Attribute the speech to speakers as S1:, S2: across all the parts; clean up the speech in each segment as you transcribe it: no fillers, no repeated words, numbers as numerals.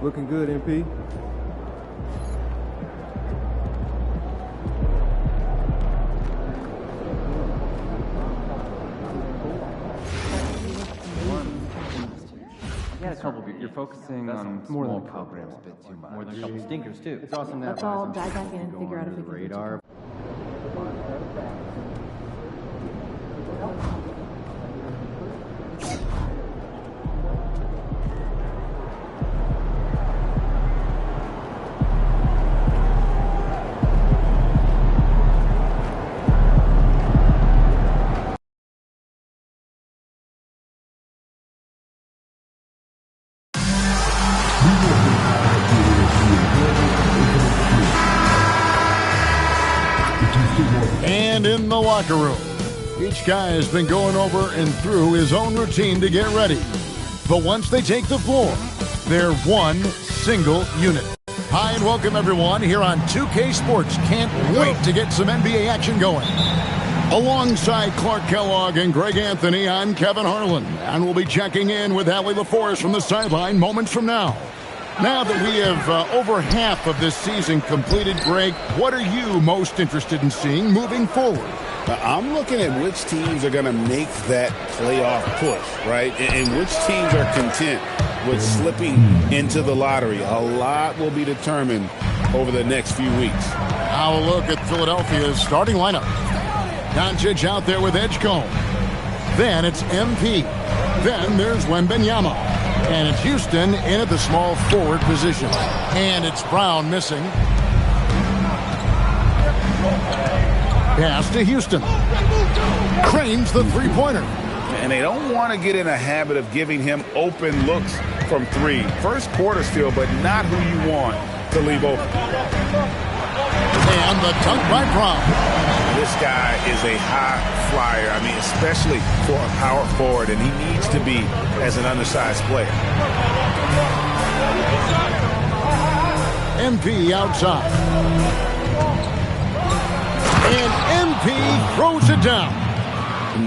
S1: Looking good, MP.
S2: You had a couple. You're focusing on
S3: more
S2: small
S3: than
S2: programs a bit too much.
S3: More than a couple stinkers, too.
S1: It's awesome that
S4: Let's all dive back in and figure out if we can
S3: radar.
S5: And in the locker room, each guy has been going over and through his own routine to get ready. But once they take the floor, they're one single unit. Hi and welcome everyone here on 2K Sports. Can't wait to get some NBA action going. Alongside Clark Kellogg and Greg Anthony, I'm Kevin Harlan, and we'll be checking in with Allie LaForce from the sideline moments from now. Now that we have over half of this season completed, Greg, what are you most interested in seeing moving forward?
S6: I'm looking at which teams are going to make that playoff push, right? And which teams are content with slipping into the lottery. A lot will be determined over the next few weeks.
S5: Now a look at Philadelphia's starting lineup. Doncic out there with Edgecombe. Then it's MP. Then there's Wembanyama. And it's Houston in at the small forward position. And it's Brown missing. Pass to Houston. Cranes the three-pointer.
S6: And they don't want to get in a habit of giving him open looks from three. First quarter still, but not who you want to leave open.
S5: And the dunk by Brown.
S6: This guy is a high flyer. I mean, especially for a power forward, and he needs to be as an undersized player.
S5: MP outside. And MP throws it down.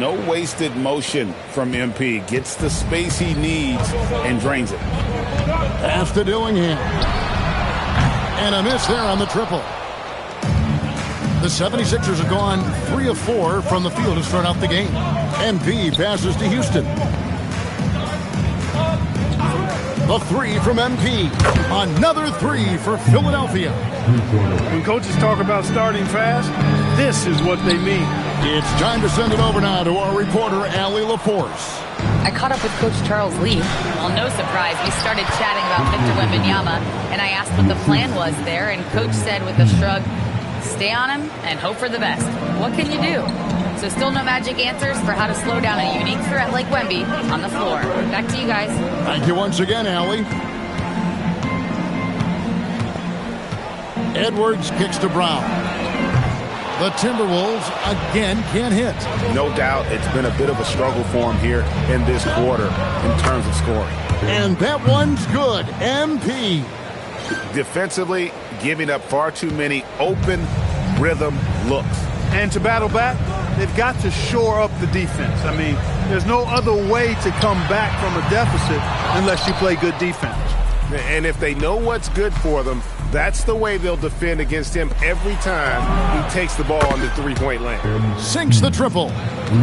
S6: No wasted motion from MP. Gets the space he needs and drains it.
S5: Pass to Dillingham. And a miss there on the triple. The 76ers have gone 3 of 4 from the field to start out the game. MP passes to Houston. The three from MP. Another three for Philadelphia.
S7: When coaches talk about starting fast, this is what they mean.
S5: It's time to send it over now to our reporter, Allie LaForce.
S8: I caught up with Coach Charles Lee. Well, no surprise, we started chatting about Victor Wembanyama, and I asked what the plan was there, and Coach said with a shrug, stay on him and hope for the best. What can you do? So still no magic answers for how to slow down a unique threat like Wemby on the floor. Back to you guys.
S5: Thank you once again, Allie. Edwards kicks to Brown. The Timberwolves again can't hit.
S6: No doubt it's been a bit of a struggle for him here in this quarter in terms of scoring.
S5: And that one's good. MP.
S6: Defensively, giving up far too many open rhythm looks.
S7: And to battle back, they've got to shore up the defense. I mean, there's no other way to come back from a deficit unless you play good defense.
S6: And if they know what's good for them, that's the way they'll defend against him every time he takes the ball on the three-point lane.
S5: Sinks the triple.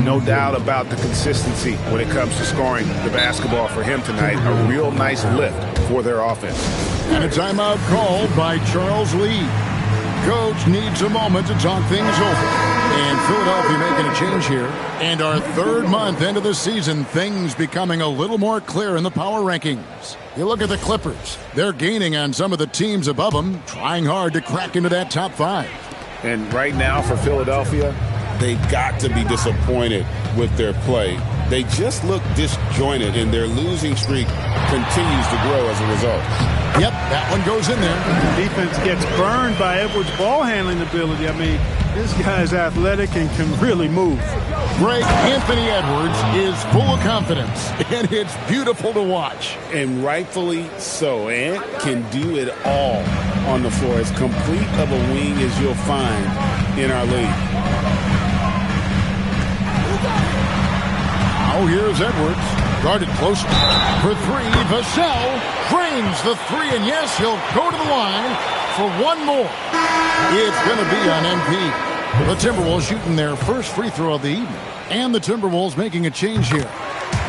S6: No doubt about the consistency when it comes to scoring the basketball for him tonight. A real nice lift for their offense.
S5: And a timeout called by Charles Lee. Coach needs a moment to talk things over. And Philadelphia making a change here. And our third month into the season, things becoming a little more clear in the power rankings. You look at the Clippers. They're gaining on some of the teams above them, trying hard to crack into that top 5.
S6: And right now for Philadelphia, they've got to be disappointed with their play. They just look disjointed, and their losing streak continues to grow as a result.
S5: Yep, that one goes in there.
S7: The defense gets burned by Edwards' ball handling ability. I mean, this guy's athletic and can really move.
S5: Greg Anthony Edwards is full of confidence, and it's beautiful to watch.
S6: And rightfully so. Ant can do it all on the floor. As complete of a wing as you'll find in our league.
S5: Now here's Edwards. Guarded close. closer. For three, Vassell drains the three, and yes, he'll go to the line for one more. It's going to be on MP. The Timberwolves shooting their first free throw of the evening. And the Timberwolves making a change here.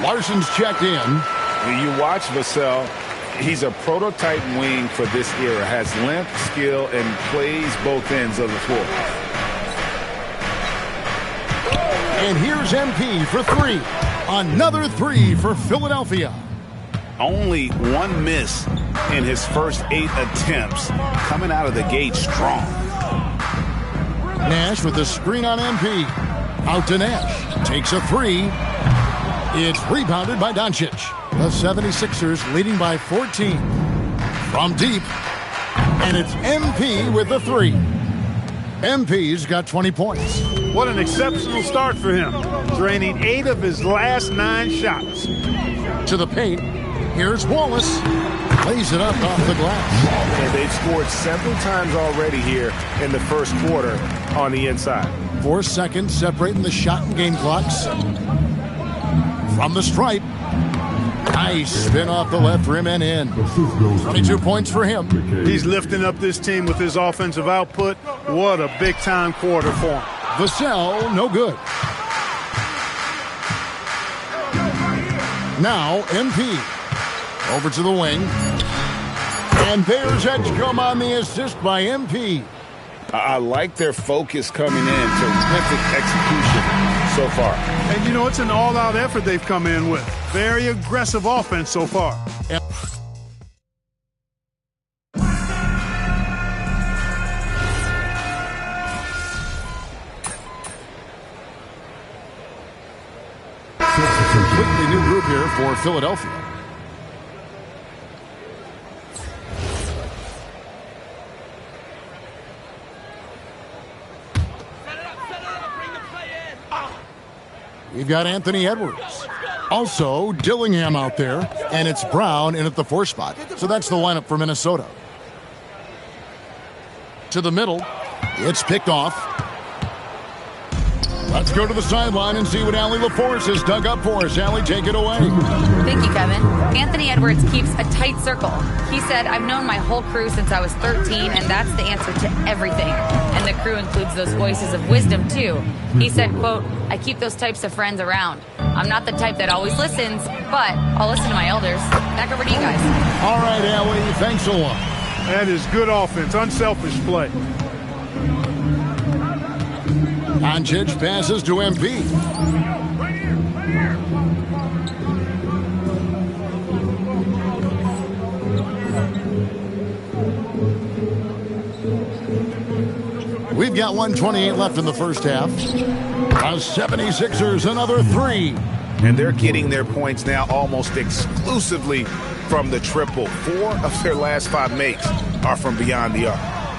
S5: Larson's checked in.
S6: You watch Vassell. He's a prototype wing for this era. Has length, skill, and plays both ends of the floor.
S5: And here's MP for three. Another three for Philadelphia.
S6: Only one miss in his first 8 attempts. Coming out of the gate strong.
S5: Nash with the screen on MP. Out to Nash. Takes a three. It's rebounded by Doncic. The 76ers leading by 14. From deep. And it's MP with the three. MP's got 20 points.
S7: What an exceptional start for him. Draining 8 of his last 9 shots.
S5: To the paint. Here's Wallace. Lays it up off the glass.
S6: And they've scored several times already here in the first quarter on the inside.
S5: 4 seconds separating the shot and game clocks. From the stripe. Nice spin off the left rim and in. 22 points for him.
S7: He's lifting up this team with his offensive output. What a big-time quarter for him.
S5: Vassell, no good. Now, MP. Over to the wing. And there's Edgecombe on the assist by MP.
S6: I like their focus coming in. Terrific execution so far.
S7: And, you know, it's an all-out effort they've come in with. Very aggressive offense so far.
S5: Completely new group here for Philadelphia. We've got Anthony Edwards. Also, Dillingham out there. And it's Brown in at the 4 spot. So that's the lineup for Minnesota. To the middle. It's picked off. Let's go to the sideline and see what Allie LaForce has dug up for us. Allie, take it away.
S8: Thank you, Kevin. Anthony Edwards keeps a tight circle. He said, I've known my whole crew since I was 13, and that's the answer to everything. And the crew includes those voices of wisdom, too. He said, quote, I keep those types of friends around. I'm not the type that always listens, but I'll listen to my elders. Back over to you guys.
S5: All right, Allie, thanks a lot.
S7: That is good offense, unselfish play.
S5: Doncic passes to MP. We've got 1:28 left in the first half. The 76ers, another three.
S6: And they're getting their points now almost exclusively from the triple. 4 of their last 5 makes are from beyond the arc.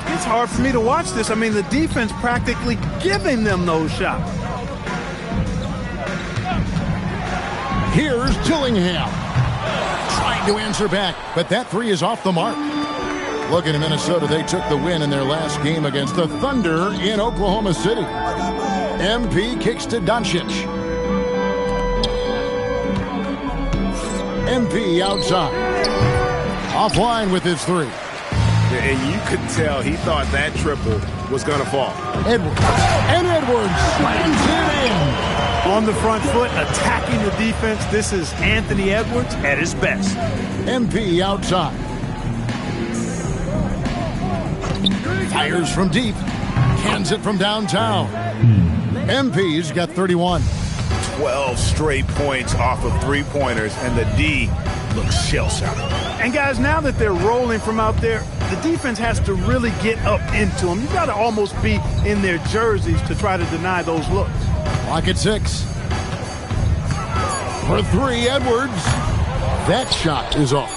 S7: It's hard for me to watch this. I mean, the defense practically giving them those shots.
S5: Here's Dillingham. Trying to answer back, but that three is off the mark. Looking at Minnesota, they took the win in their last game against the Thunder in Oklahoma City. MP kicks to Doncic. MP outside. Offline with his three.
S6: And you could tell he thought that triple was going to fall.
S5: Edwards. And Edwards slams it in.
S7: On the front foot, attacking the defense. This is Anthony Edwards at his best.
S5: MP outside. Fires from deep. Cans it from downtown. MP's got 31.
S6: 12 straight points off of three-pointers, and the D looks shell-shocked.
S7: And guys, now that they're rolling from out there, the defense has to really get up into them. You got to almost be in their jerseys to try to deny those looks.
S5: Clock at 6. For three, Edwards. That shot is off.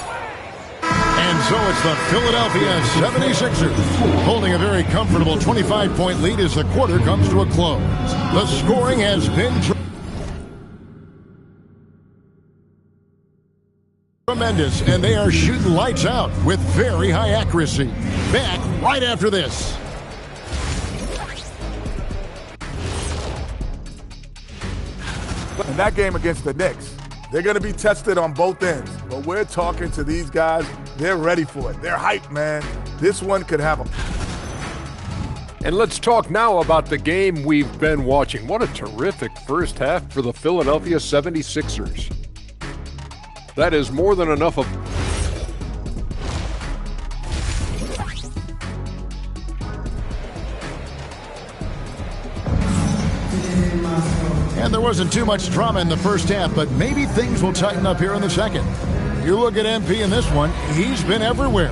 S5: And so it's the Philadelphia 76ers holding a very comfortable 25-point lead as the quarter comes to a close. The scoring has been tremendous, and they are shooting lights out with very high accuracy. Back right after this.
S1: In that game against the Knicks, They're going to be tested on both ends. But we're talking to these guys. They're ready for it. They're hyped, man. This one could have them.
S3: And let's talk now about the game we've been watching. What a terrific first half for the Philadelphia 76ers. That is more than enough of...
S5: And there wasn't too much drama in the first half, but maybe things will tighten up here in the second. You look at MP in this one, he's been everywhere.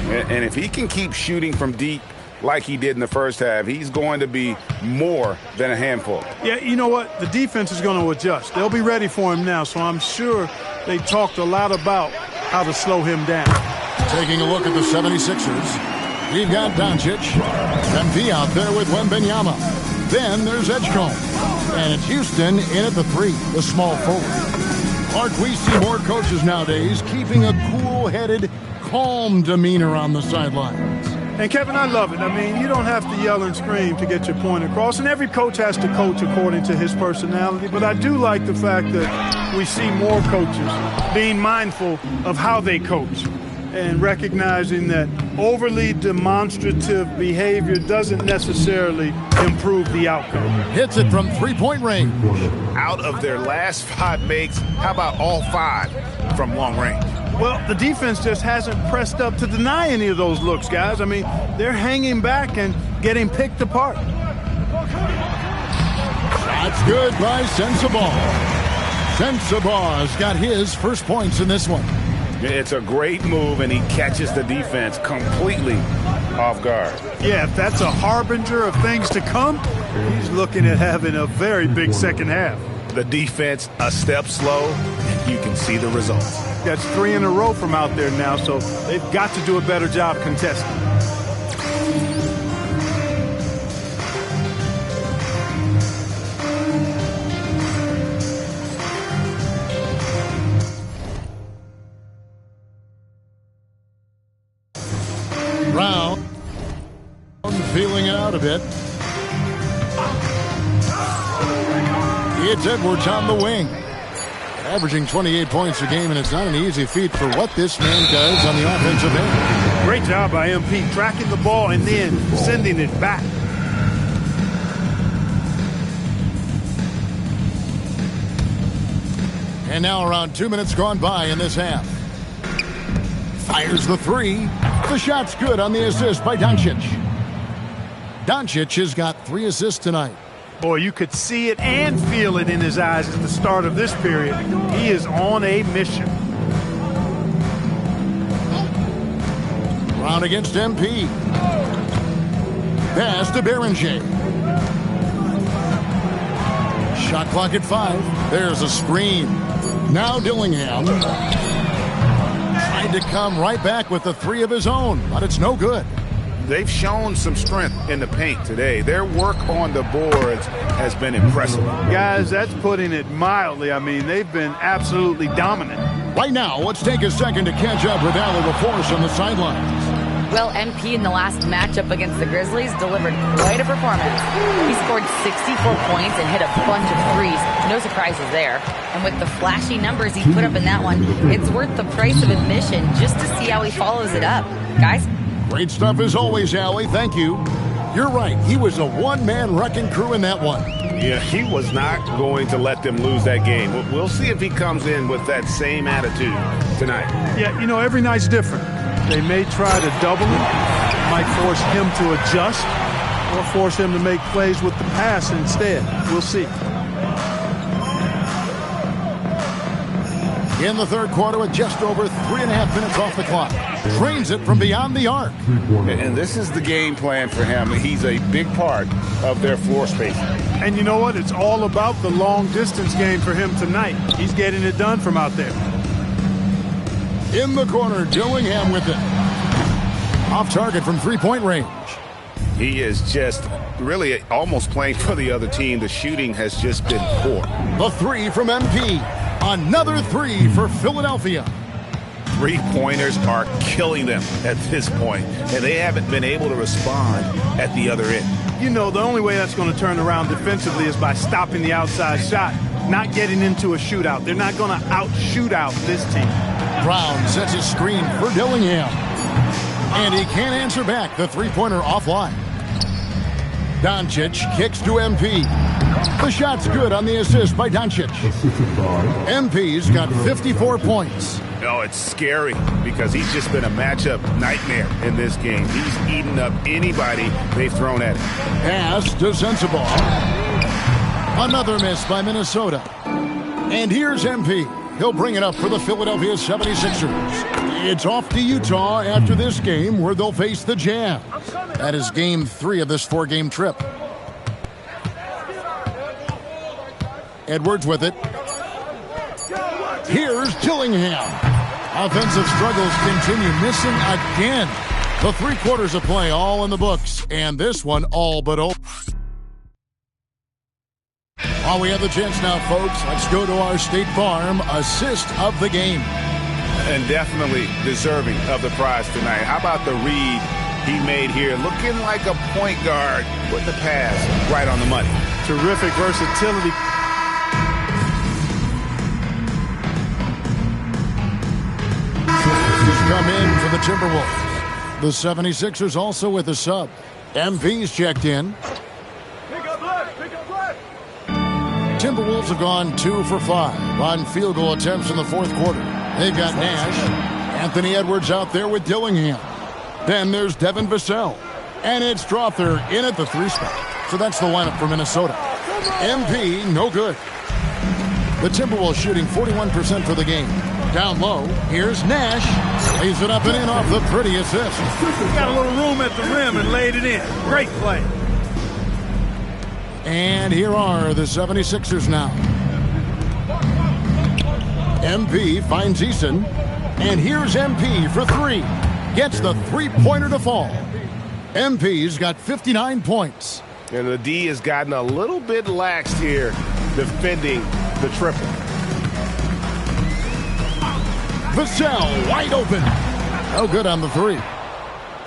S6: And if he can keep shooting from deep like he did in the first half, he's going to be more than a handful.
S7: Yeah, you know what? The defense is going to adjust. They'll be ready for him now, so I'm sure they talked a lot about how to slow him down.
S5: Taking a look at the 76ers, we've got Doncic, MP out there with Wembanyama. Then there's Edgecombe. And it's Houston in at the 3, the small forward. Clark, we see more coaches nowadays keeping a cool-headed, calm demeanor on the sidelines.
S7: And, Kevin, I love it. I mean, you don't have to yell and scream to get your point across, and every coach has to coach according to his personality. But I do like the fact that we see more coaches being mindful of how they coach and recognizing that overly demonstrative behavior doesn't necessarily improve the outcome.
S5: Hits it from three-point range.
S6: Out of their last 5 makes, how about all 5 from long range?
S7: Well, the defense just hasn't pressed up to deny any of those looks, guys. I mean, they're hanging back and getting picked apart.
S5: That's good by Sensabaugh. Sensabaugh's got his first points in this one.
S6: It's a great move, and he catches the defense completely off guard.
S7: Yeah, if that's a harbinger of things to come, he's looking at having a very big second half.
S6: The defense a step slow, and you can see the results.
S7: That's 3 in a row from out there now, so they've got to do a better job contesting.
S5: Brown feeling it out a bit. It's Edwards on the wing. Averaging 28 points a game, and it's not an easy feat for what this man does on the offensive end.
S7: Great job by MP, tracking the ball and then sending it back.
S5: And now around 2 minutes gone by in this half. Fires the 3. The shot's good on the assist by Doncic. Doncic has got 3 assists tonight.
S7: Boy, you could see it and feel it in his eyes at the start of this period. He is on a mission.
S5: Brown against MP. Pass to Berenger. Shot clock at 5. There's a screen. Now Dillingham tried to come right back with the 3 of his own, but it's no good.
S6: They've shown some strength in the paint today. Their work on the boards has been impressive.
S7: Guys, that's putting it mildly. I mean, they've been absolutely dominant.
S5: Right now, let's take a second to catch up with Al LaForce on the sidelines.
S8: Well, MP in the last matchup against the Grizzlies delivered quite a performance. He scored 64 points and hit a bunch of threes. No surprises there. And with the flashy numbers he put up in that one, it's worth the price of admission just to see how he follows it up. Guys?
S5: Great stuff as always, Allie. Thank you. You're right. He was a one-man wrecking crew in that one.
S6: Yeah, he was not going to let them lose that game. We'll see if he comes in with that same attitude tonight.
S7: Yeah, you know, every night's different. They may try to double him, might force him to adjust, or force him to make plays with the pass instead. We'll see.
S5: In the third quarter with just over 3.5 minutes off the clock. Drains it from beyond the arc.
S6: And this is the game plan for him. He's a big part of their floor spacing.
S7: And you know what? It's all about the long distance game for him tonight. He's getting it done from out there.
S5: In the corner, Dillingham with it. Off target from three-point range.
S6: He is just really almost playing for the other team. The shooting has just been poor.
S5: The 3 from MP. Another 3 for Philadelphia.
S6: Three-pointers are killing them at this point, and they haven't been able to respond at the other end.
S7: You know, the only way that's going to turn around defensively is by stopping the outside shot. not getting into a shootout. They're not going to out-shoot out this team.
S5: Brown sets a screen for Dillingham. And he can't answer back. The three-pointer offline. Doncic kicks to MP. The shot's good on the assist by Doncic. MP's got 54 points.
S6: Oh, it's scary because he's just been a matchup nightmare in this game. He's eaten up anybody they've thrown at him.
S5: Pass to Sensabaugh. Another miss by Minnesota. And here's MP. He'll bring it up for the Philadelphia 76ers. It's off to Utah after this game where they'll face the Jazz. That is game 3 of this 4-game trip. Edwards with it. Here's Dillingham. Offensive struggles continue, missing again. The 3 quarters of play all in the books, and this one all but over. While we have the chance now, folks, let's go to our State Farm assist of the game.
S6: And definitely deserving of the prize tonight. How about the read he made here? Looking like a point guard with the pass right on the money.
S7: Terrific versatility.
S5: He's come in for the Timberwolves. The 76ers also with a sub. MP's checked in. Timberwolves have gone 2 for 5 on field goal attempts in the 4th quarter. They've got Nash. Anthony Edwards out there with Dillingham. Then there's Devin Vassell. And it's Strother in at the 3 spot. So that's the lineup for Minnesota. MP, no good. The Timberwolves shooting 41% for the game. Down low, here's Nash. Lays it up and in off the pretty assist.
S7: Got a little room at the rim and laid it in. Great play.
S5: And here are the 76ers now. MP finds Eason. And here's MP for 3. Gets the 3-pointer to fall. MP's got 59 points.
S6: And the D has gotten a little bit laxed here defending the triple.
S5: Vassell wide open. No good on the 3.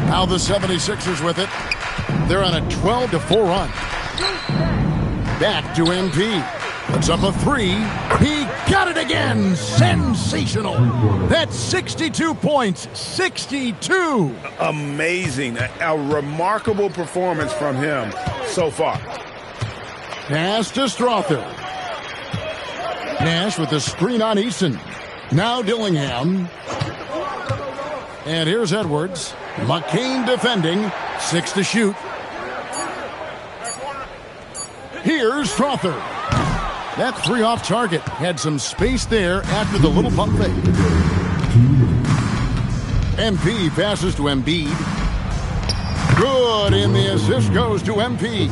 S5: Now the 76ers with it. They're on a 12-4 run. Back to MP. Puts up a 3. He got it again. Sensational. That's 62 points. 62.
S6: Amazing. A remarkable performance from him so far.
S5: Pass to Strother. Nash with the screen on Eason. Now Dillingham. And here's Edwards. McCain defending. 6 to shoot. Here's Strother. That 3 off target. Had some space there after the little pump fake. MP passes to Embiid. Good, and the assist goes to MP.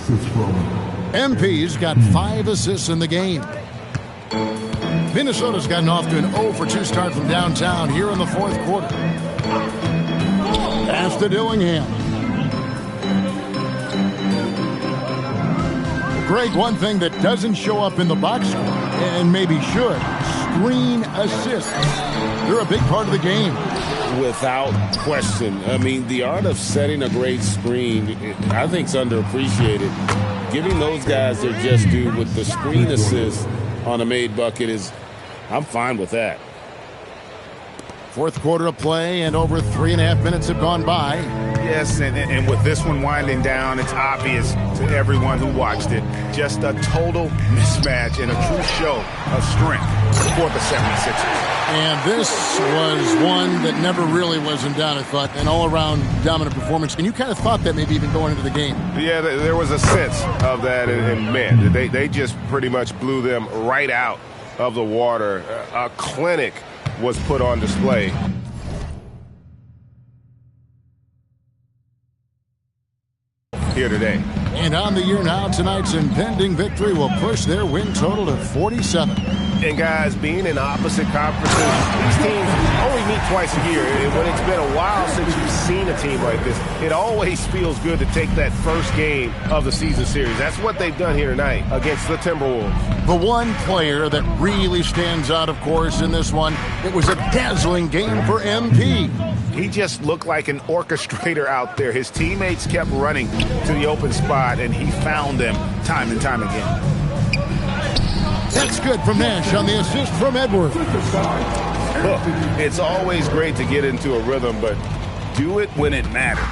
S5: MP's got 5 assists in the game. Minnesota's gotten off to an 0-for-2 start from downtown here in the 4th quarter. Pass to Dillingham. Greg, one thing that doesn't show up in the box score, and maybe should, screen assists. They're a big part of the game.
S6: Without question. I mean, the art of setting a great screen, I think, is underappreciated. Giving those guys their just due with the screen assist on a made bucket is, I'm fine with that.
S5: 4th quarter of play, and over 3.5 minutes have gone by.
S6: Yes, and with this one winding down, it's obvious to everyone who watched it. Just a total mismatch and a true show of strength for the 76ers.
S5: And this was one that never really was in doubt, I thought. An all-around dominant performance. And you kind of thought that maybe even going into the game.
S6: Yeah, there was a sense of that. And man, they just pretty much blew them right out of the water. A clinic was put on display. Here today.
S5: And on the year now, tonight's impending victory will push their win total to 47.
S6: And guys, being in opposite conferences, these teams only meet twice a year. And when it's been a while since you've seen a team like this, it always feels good to take that first game of the season series. That's what they've done here tonight against the Timberwolves.
S5: The one player that really stands out, of course, in this one, it was a dazzling game for MP.
S6: He just looked like an orchestrator out there. His teammates kept running to the open spot, and he found them time and time again.
S5: That's good from Nash on the assist from Edwards.
S6: Look, it's always great to get into a rhythm, but do it when it matters.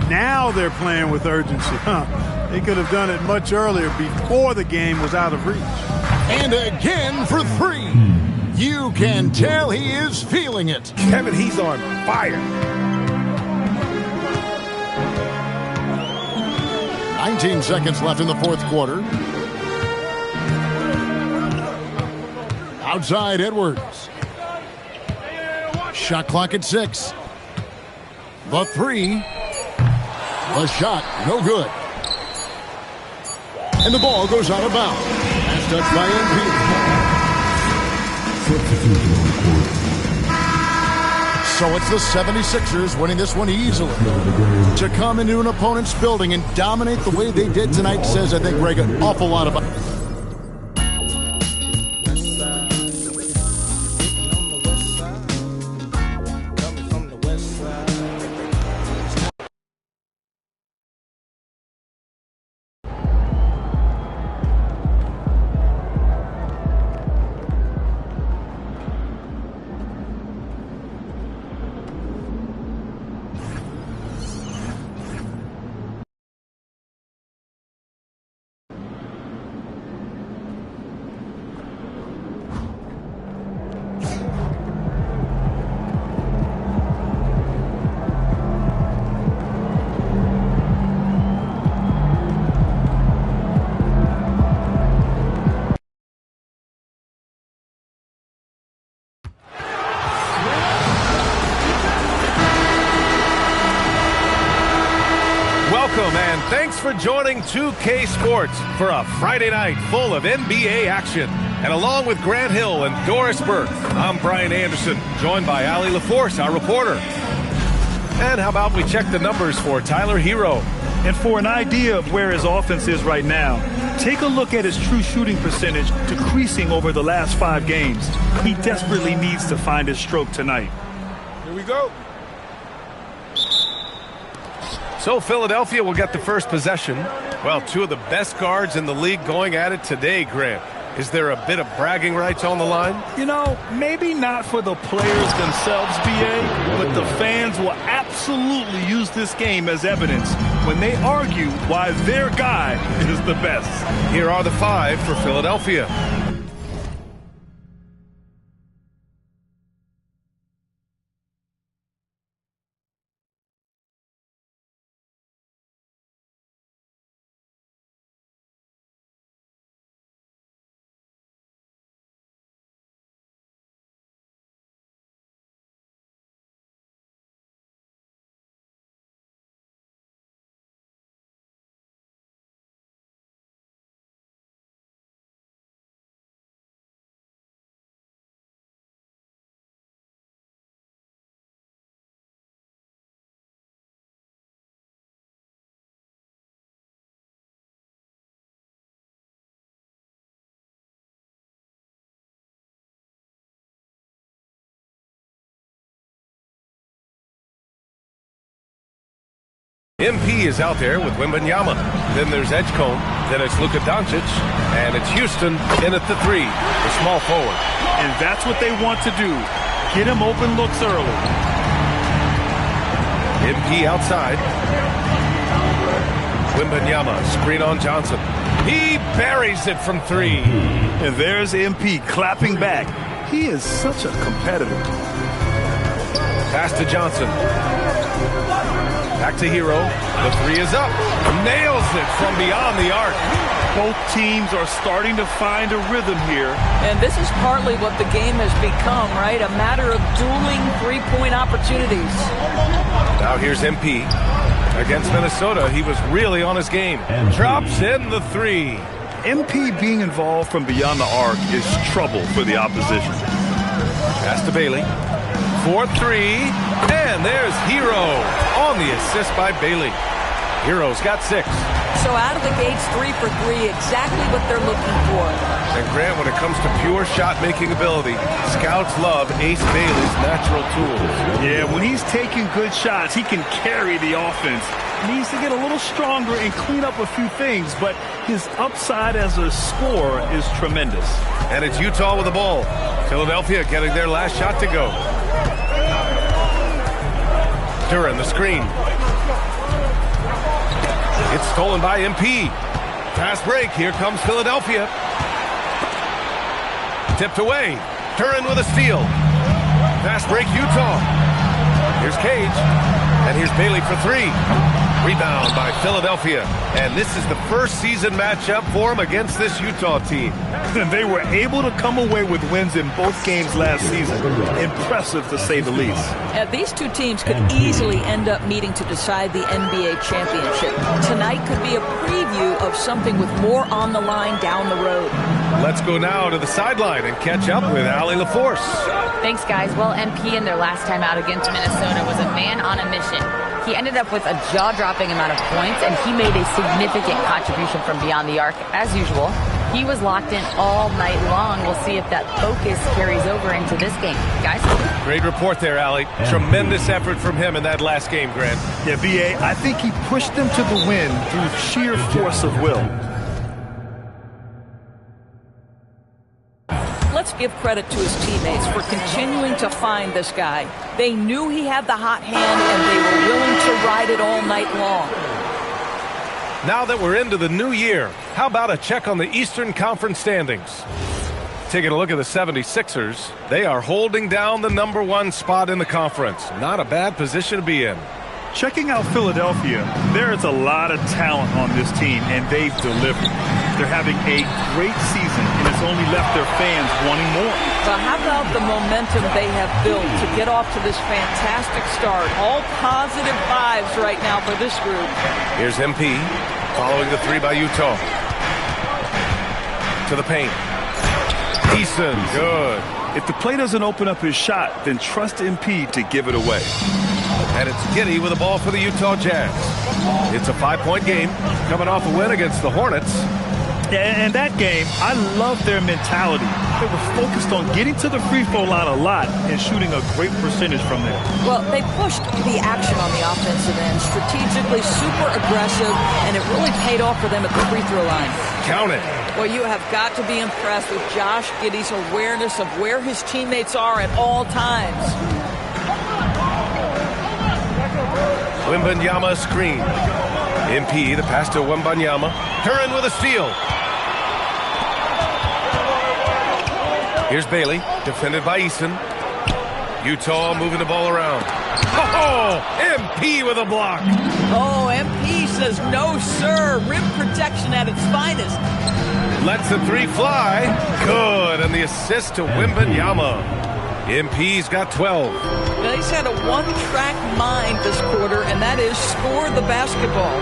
S7: Now they're playing with urgency. They could have done it much earlier before the game was out of reach.
S5: And again for three. You can tell he is feeling it.
S6: Kevin, he's on fire.
S5: 19 seconds left in the fourth quarter. Outside Edwards. Shot clock at 6. The three. The shot, no good. And the ball goes out of bounds. Last touch by MP. So it's the 76ers winning this one easily. To come into an opponent's building and dominate the way they did tonight says, I think, Greg, an awful lot about.
S9: Welcome and thanks for joining 2K Sports for a Friday night full of NBA action. And along with Grant Hill and Doris Burke, I'm Brian Anderson, joined by Allie LaForce, our reporter. And how about we check the numbers for Tyler Hero?
S10: And for an idea of where his offense is right now, take a look at his true shooting percentage decreasing over the last 5 games. He desperately needs to find his stroke tonight.
S1: Here we go.
S9: So Philadelphia will get the first possession. Well, 2 of the best guards in the league going at it today, Grant. Is there a bit of bragging rights on the line?
S10: You know, maybe not for the players themselves, BA, but the fans will absolutely use this game as evidence when they argue why their guy is the best.
S9: Here are the 5 for Philadelphia. MP is out there with Wembanyama. Then there's Edgecombe. Then it's Luka Doncic. And it's Houston in at the 3, the small forward.
S10: And that's what they want to do. Get him open looks early.
S9: MP outside. Wembanyama, screen on Johnson. He buries it from 3.
S10: And there's MP clapping back. He is such a competitor.
S9: Pass to Johnson. Back to Hero. The 3 is up. Nails it from beyond the arc.
S10: Both teams are starting to find a rhythm here.
S11: And this is partly what the game has become, right? A matter of dueling three-point opportunities.
S9: Now here's MP. Against Minnesota, he was really on his game. Drops in the 3.
S10: MP being involved from beyond the arc is trouble for the opposition.
S9: Pass to Bailey. 4-3. And there's Hero on the assist by Bailey. Hero's got 6.
S11: So out of the gates, 3 for 3, exactly what they're looking for.
S9: And Grant, when it comes to pure shot-making ability, scouts love Ace Bailey's natural tools.
S10: Yeah, when he's taking good shots, he can carry the offense. He needs to get a little stronger and clean up a few things, but his upside as a scorer is tremendous.
S9: And it's Utah with the ball. Philadelphia getting their last shot to go. Duran, the screen. It's stolen by MP. Fast break. Here comes Philadelphia. Tipped away. Duran with a steal. Fast break, Utah. Here's Cage. And here's Bailey for 3. Rebound by Philadelphia. And this is the first season matchup for them against this Utah team.
S10: And they were able to come away with wins in both games last season. Impressive, to say the least.
S11: These two teams could easily end up meeting to decide the NBA championship. Tonight could be a preview of something with more on the line down the road.
S9: Let's go now to the sideline and catch up with Allie LaForce.
S8: Thanks, guys. Well, MP in their last time out against Minnesota was a man on a mission. He ended up with a jaw-dropping amount of points, and he made a significant contribution from beyond the arc, as usual. He was locked in all night long. We'll see if that focus carries over into this game. Guys?
S9: Great report there, Allie. Tremendous effort from him in that last game, Grant.
S10: Yeah, B.A., I think he pushed them to the win through sheer force of will.
S11: Let's give credit to his teammates for continuing to find this guy. They knew he had the hot hand, and they were willing to ride it all night long.
S9: Now that we're into the new year, how about a check on the Eastern Conference standings? Taking a look at the 76ers, they are holding down the #1 spot in the conference. Not a bad position to be in.
S10: Checking out Philadelphia, there is a lot of talent on this team, and they've delivered. They're having a great season, and it's only left their fans wanting more.
S11: But how about the momentum they have built to get off to this fantastic start? All positive vibes right now for this group.
S9: Here's MP, following the 3 by Utah. To the paint. Eason, good.
S10: If the play doesn't open up his shot, then trust MP to give it away.
S9: And it's Giddey with the ball for the Utah Jazz. It's a 5-point game, coming off a win against the Hornets.
S10: And that game, I love their mentality. They were focused on getting to the free throw line a lot and shooting a great percentage from there.
S11: Well, they pushed the action on the offensive end, strategically super aggressive, and it really paid off for them at the free throw line.
S9: Count it.
S11: Well, you have got to be impressed with Josh Giddey's awareness of where his teammates are at all times.
S9: Wembanyama screen. MP, the pass to Wembanyama. Duran with a steal. Here's Bailey, defended by Eason. Utah moving the ball around. Oh, MP with a block.
S11: Oh, MP says no, sir. Rim protection at its finest.
S9: Lets the 3 fly. Good, and the assist to Wembanyama. MP's got 12.
S11: Now, he's had a one-track mind this quarter, and that is score the basketball.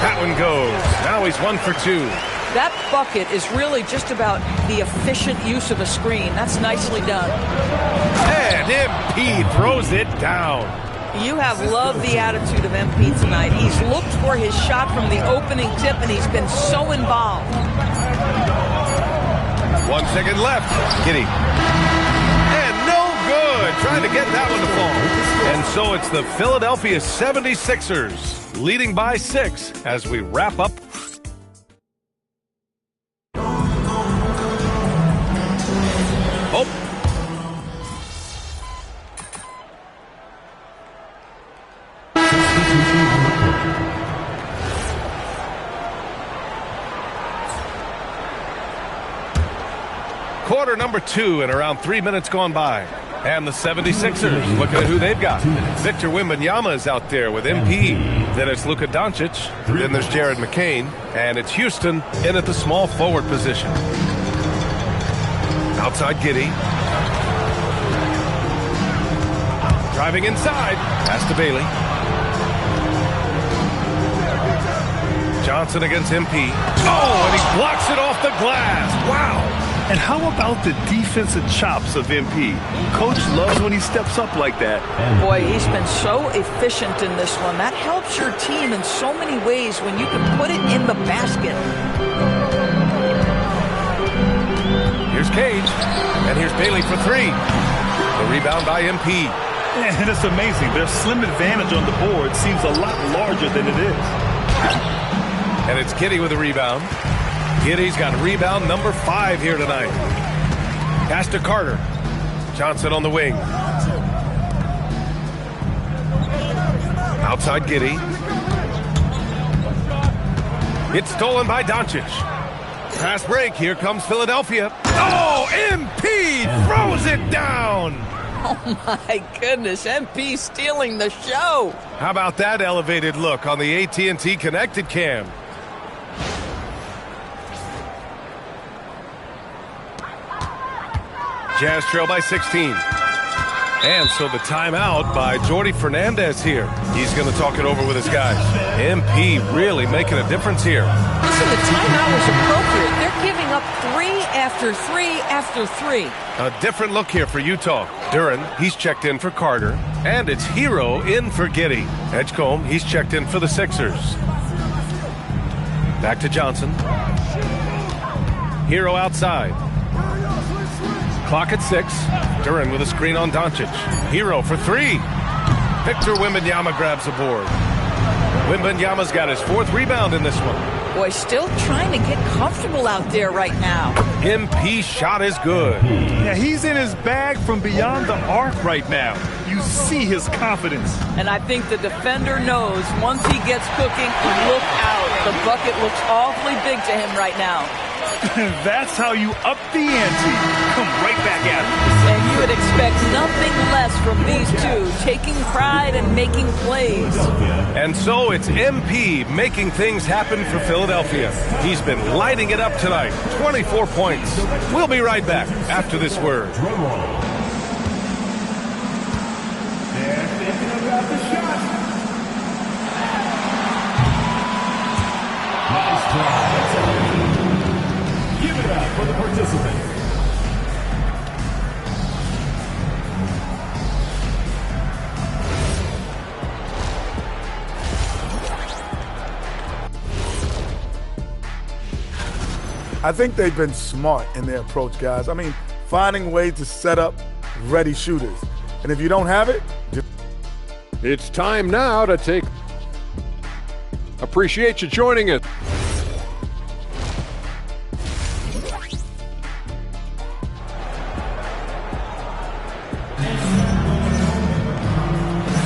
S9: That one goes. Now he's 1 for 2.
S11: That bucket is really just about the efficient use of a screen. That's nicely done.
S9: And MP throws it down.
S11: You have loved the attitude of MP tonight. He's looked for his shot from the opening tip, and he's been so involved.
S9: 1 second left. Giddey. And no good. Trying to get that one to fall. And so it's the Philadelphia 76ers leading by 6 as we wrap up. Oh. Quarter number 2 and around 3 minutes gone by. And the 76ers looking at who they've got. Victor Wembanyama is out there with MP. Then it's Luka Doncic. Then there's Jared McCain. And it's Houston in at the small forward position. Outside Giddey. Driving inside. Pass to Bailey. Johnson against MP. Oh, and he blocks it off the glass. Wow.
S10: And how about the defensive chops of MP? Coach loves when he steps up like that.
S11: Boy, he's been so efficient in this one. That helps your team in so many ways when you can put it in the basket.
S9: Here's Cage, and here's Bailey for three. The rebound by MP.
S10: And it's amazing. Their slim advantage on the board seems a lot larger than it is.
S9: And it's Giddey with a rebound. Giddey's got rebound number 5 here tonight. Pass to Carter. Johnson on the wing. Outside Giddey. It's stolen by Doncic. Fast break. Here comes Philadelphia. Oh, MP throws it down.
S11: Oh, my goodness. MP stealing the show.
S9: How about that elevated look on the AT&T Connected Cam? Jazz trail by 16. And so the timeout by Jordi Fernandez here. He's going to talk it over with his guys. MP really making a difference here.
S11: Listen, the timeout was appropriate. They're giving up 3 after 3 after 3.
S9: A different look here for Utah. Duren, he's checked in for Carter. And it's Hero in for Giddey. Edgecombe, he's checked in for the Sixers. Back to Johnson. Hero outside. Clock at 6. Duren with a screen on Doncic. Hero for 3. Victor Wembanyama grabs the board. Wembanyama's got his 4th rebound in this one.
S11: Boy, still trying to get comfortable out there right now.
S9: MP shot is good.
S10: Yeah, he's in his bag from beyond the arc right now. You see his confidence.
S11: And I think the defender knows once he gets cooking, look out. The bucket looks awfully big to him right now.
S10: That's how you up the ante. Come right back at him.
S11: And you would expect nothing less from these two, taking pride and making plays.
S9: And so it's MP making things happen for Philadelphia. He's been lighting it up tonight. 24 points. We'll be right back after this word.
S12: Give it up for the participants.
S1: I think they've been smart in their approach, guys. I mean, finding ways to set up ready shooters. And if you don't have it,
S3: it's time now to take. Appreciate you joining us.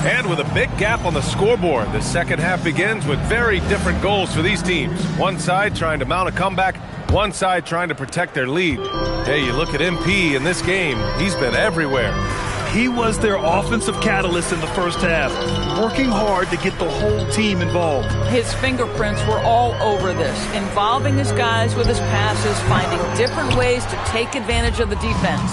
S9: And with a big gap on the scoreboard, the second half begins with very different goals for these teams. One side trying to mount a comeback, one side trying to protect their lead. Hey, you look at MP in this game, he's been everywhere.
S10: He was their offensive catalyst in the first half, working hard to get the whole team involved.
S11: His fingerprints were all over this, involving his guys with his passes, finding different ways to take advantage of the defense.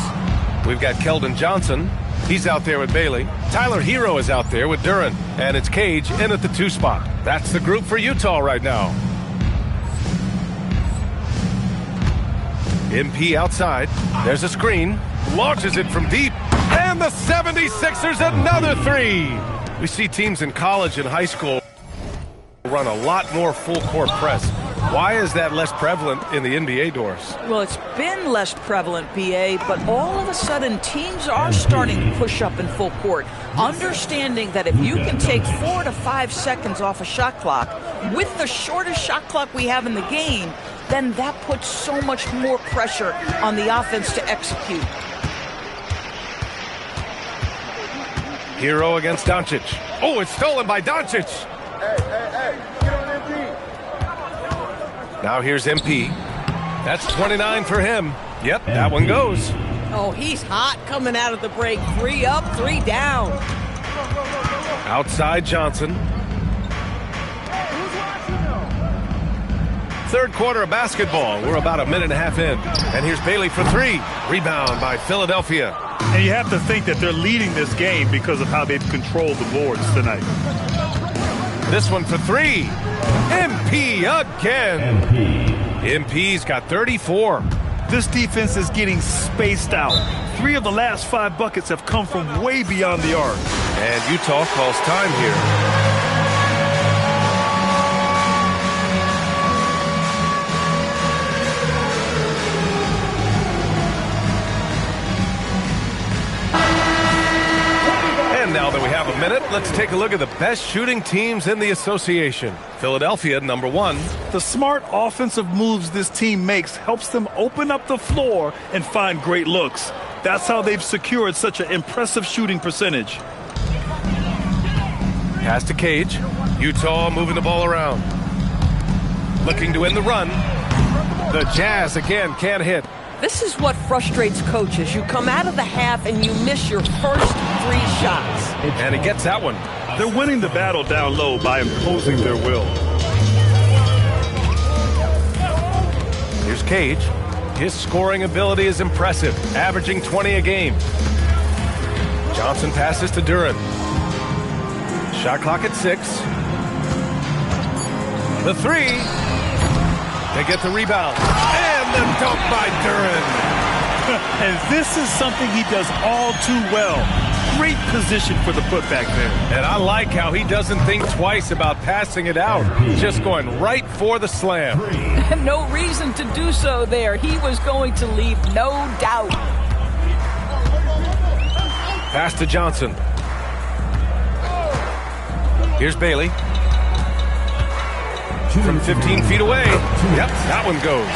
S9: We've got Keldon Johnson. He's out there with Bailey. Tyler Hero is out there with Duren. And it's Cage in at the 2 spot. That's the group for Utah right now. MP outside. There's a screen. Launches it from deep. And the 76ers another 3. We see teams in college and high school run a lot more full court press. Why is that less prevalent in the NBA, Doris?
S11: Well, it's been less prevalent, BA, but all of a sudden teams are starting to push up in full court, understanding that if you can take 4 to 5 seconds off a shot clock with the shortest shot clock we have in the game, then that puts so much more pressure on the offense to execute.
S9: Hero against Doncic. Oh, it's stolen by Doncic.
S1: hey, get on MP.
S9: Now here's MP. That's 29 for him. Yep, that one goes.
S13: Oh, he's hot coming out of the break. 3 up, 3 down.
S9: Outside Johnson. Third quarter of basketball. We're about a minute and a half in. And here's Bailey for 3. Rebound by Philadelphia.
S10: And you have to think that they're leading this game because of how they've controlled the boards tonight.
S9: This one for 3. MP again. MP's got 34.
S10: This defense is getting spaced out. 3 of the last 5 buckets have come from way beyond the arc.
S9: And Utah calls time here. Now that we have a minute, let's take a look at the best shooting teams in the association. Philadelphia, number 1.
S10: The smart offensive moves this team makes helps them open up the floor and find great looks. That's how they've secured such an impressive shooting percentage.
S9: Pass to Cage. Utah moving the ball around. Looking to win the run. The Jazz again can't hit.
S13: This is what frustrates coaches. You come out of the half and you miss your first 3 shots.
S9: And he gets that one.
S10: They're winning the battle down low by imposing their will.
S9: Here's Cage. His scoring ability is impressive, averaging 20 a game. Johnson passes to Duren. Shot clock at 6. The 3. They get the rebound. And the dunk by Duren.
S10: And this is something he does all too well. Great position for the putback there.
S9: And I like how he doesn't think twice about passing it out. Just going right for the slam.
S11: No reason to do so there. He was going to leave no doubt.
S9: Pass to Johnson. Here's Bailey. From 15 feet away. Yep, that one goes.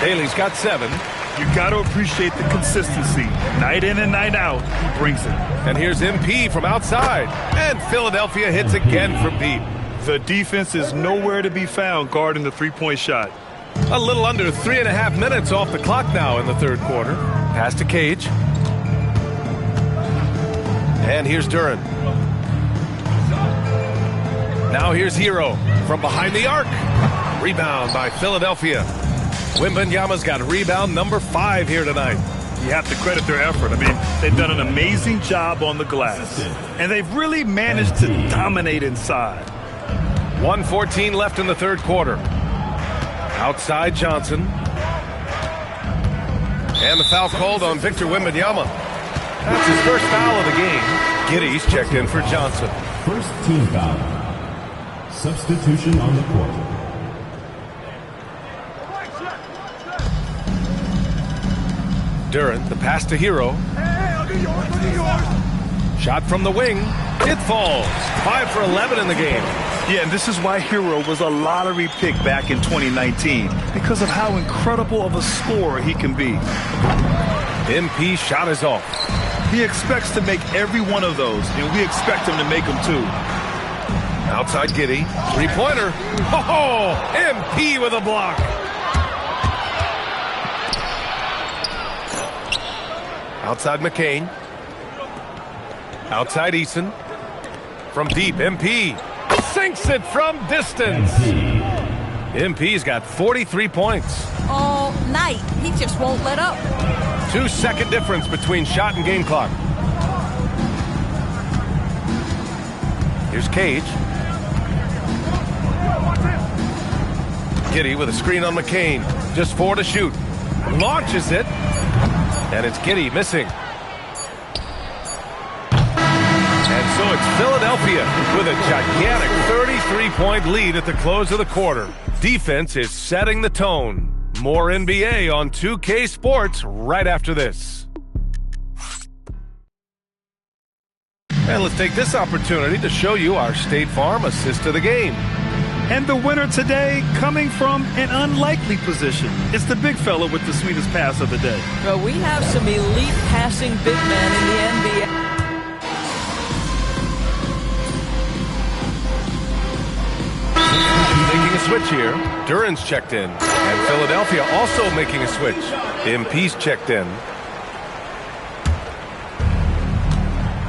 S9: Bailey's got 7.
S10: You got to appreciate the consistency. Night in and night out, he brings it.
S9: And here's MP from outside. And Philadelphia hits again from deep.
S10: The defense is nowhere to be found guarding the three-point shot.
S9: A little under 3.5 minutes off the clock now in the third quarter. Pass to Cage. And here's Duren. Now here's Hero from behind the arc. Rebound by Philadelphia. Wembanyama's got rebound number 5 here tonight.
S10: You have to credit their effort. I mean, they've done an amazing job on the glass. And they've really managed to dominate inside.
S9: 1:14 left in the third quarter. Outside Johnson. And the foul called on Victor Wembanyama. That's his first foul of the game. Giddey's checked in for Johnson.
S12: First team foul. Substitution on the court.
S9: Duren, the pass to Hero. Shot from the wing. It falls. 5 for 11 in the game.
S10: Yeah, and this is why Hero was a lottery pick back in 2019, because of how incredible of a scorer he can be.
S9: MP shot is off.
S10: He expects to make every one of those, and we expect him to make them too.
S9: Outside Giddey. 3-pointer. Oh, MP with a block. Outside McCain. Outside Eason. From deep, MP sinks it from distance. MP's got 43 points.
S11: All night. He just won't let up.
S9: 2-second difference between shot and game clock. Here's Cage. Giddey with a screen on McCain. Just 4 to shoot. Launches it. And it's Giddey missing. And so it's Philadelphia with a gigantic 33-point lead at the close of the quarter. Defense is setting the tone. More NBA on 2K Sports right after this. And let's take this opportunity to show you our State Farm assist of the game.
S10: And the winner today coming from an unlikely position. It's the big fella with the sweetest pass of the day.
S11: Well, we have some elite passing big men in the NBA.
S9: Making a switch here. Duren's checked in. And Philadelphia also making a switch. MP's checked in.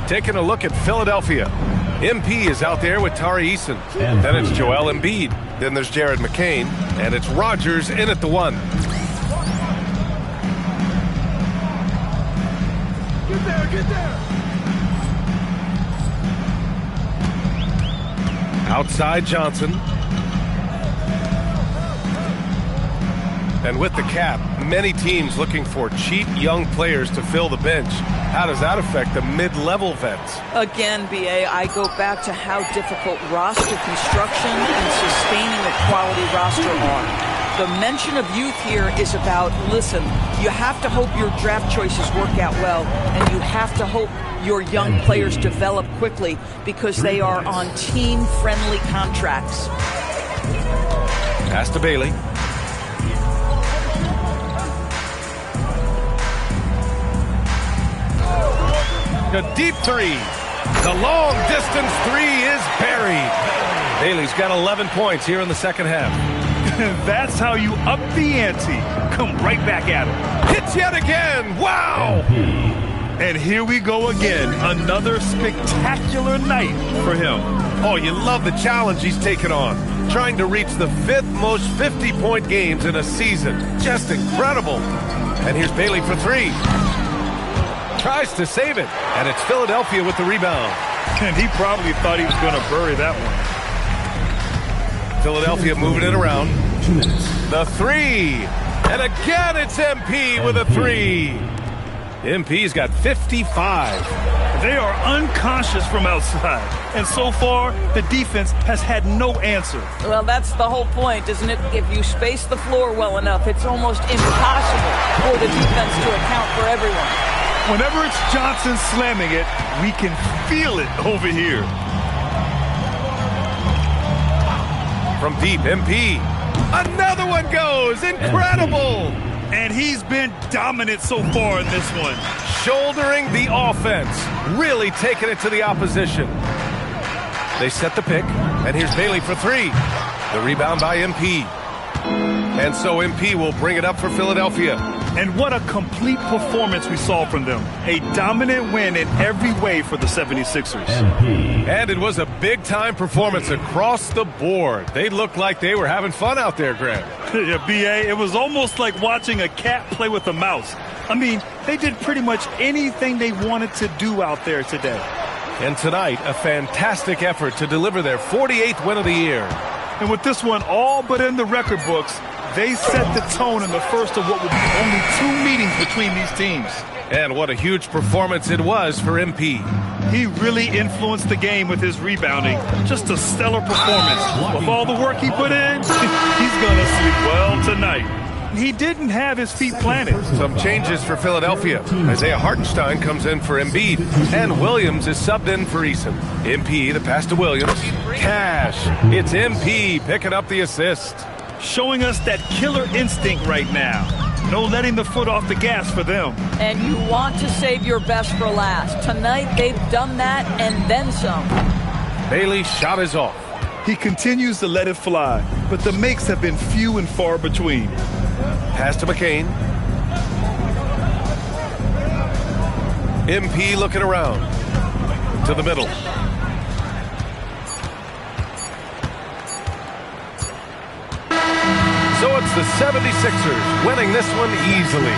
S9: Taking a look at Philadelphia. MP is out there with Tari Eason. Then it's Joel Embiid. Then there's Jared McCain. And it's Rogers in at the 1.
S7: Get there, get there.
S9: Outside Johnson. And with the cap, many teams looking for cheap young players to fill the bench. How does that affect the mid-level vets?
S11: Again, BA, I go back to how difficult roster construction and sustaining a quality roster are. The mention of youth here is about, listen, you have to hope your draft choices work out well, and you have to hope your young players develop quickly because they are on team-friendly contracts.
S9: Pass to Bailey. A deep three. The long distance three is buried. Bailey's got 11 points here in the second half.
S10: That's how you up the ante. Come right back at him.
S9: Hits yet again. Wow.
S10: And here we go again. Another spectacular night for him.
S9: Oh, you love the challenge he's taken on. Trying to reach the 5th most 50-point games in a season. Just incredible. And here's Bailey for three. Tries to save it. And it's Philadelphia with the rebound.
S10: And he probably thought he was going to bury that one.
S9: Philadelphia moving it around. The three. And again, it's MP with a three. MP's got 55.
S10: They are unconscious from outside. And so far, the defense has had no answer.
S11: Well, that's the whole point, isn't it? If you space the floor well enough, it's almost impossible for the defense to account for everyone.
S10: Whenever it's Johnson slamming it, we can feel it over here.
S9: From deep, MP. Another one goes. Incredible.
S10: And he's been dominant so far in this one.
S9: Shouldering the offense. Really taking it to the opposition. They set the pick. And here's Bailey for three. The rebound by MP. And so MP will bring it up for Philadelphia.
S10: And what a complete performance we saw from them. A dominant win in every way for the 76ers.
S9: And it was a big-time performance across the board. They looked like they were having fun out there, Grant.
S10: Yeah, BA, it was almost like watching a cat play with a mouse. I mean, they did pretty much anything they wanted to do out there today.
S9: And tonight, a fantastic effort to deliver their 48th win of the year.
S10: And with this one all but in the record books, they set the tone in the first of what will be only 2 meetings between these teams.
S9: And what a huge performance it was for MP.
S10: He really influenced the game with his rebounding. Just a stellar performance. With all the work he put in, he's going to sleep well tonight. He didn't have his feet planted.
S9: Some changes for Philadelphia. Isaiah Hartenstein comes in for Embiid. And Williams is subbed in for Eason. MP, the pass to Williams. Cash. It's MP picking up the assist.
S10: Showing us that killer instinct right now. No letting the foot off the gas for them.
S11: And you want to save your best for last. Tonight, they've done that and then some.
S9: Bailey's shot is off.
S10: He continues to let it fly, but the makes have been few and far between.
S9: Pass to McCain. MP looking around. To the middle. So it's the 76ers winning this one easily.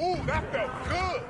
S6: Ooh, that felt good.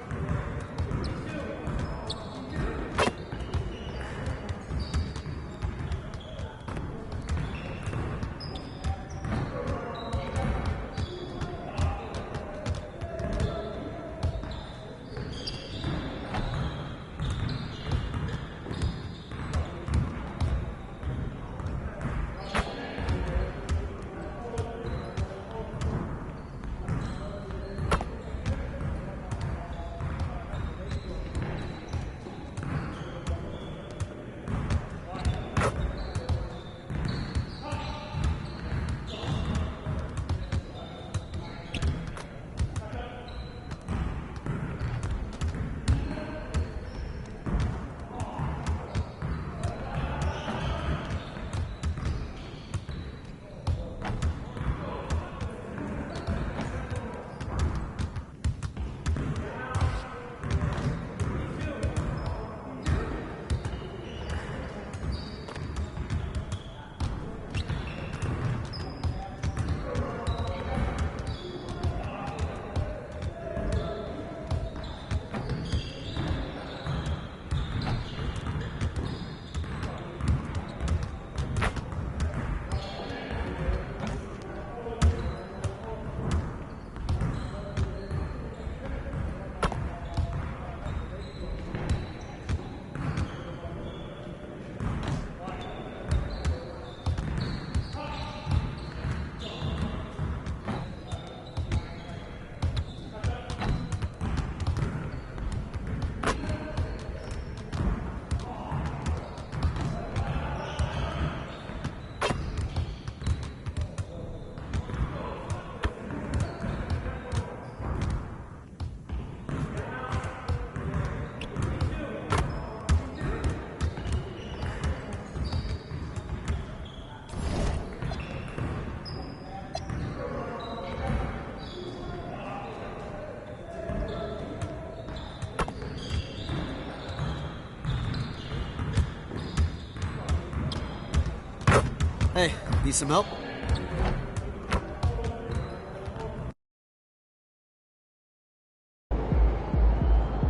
S14: Need some help?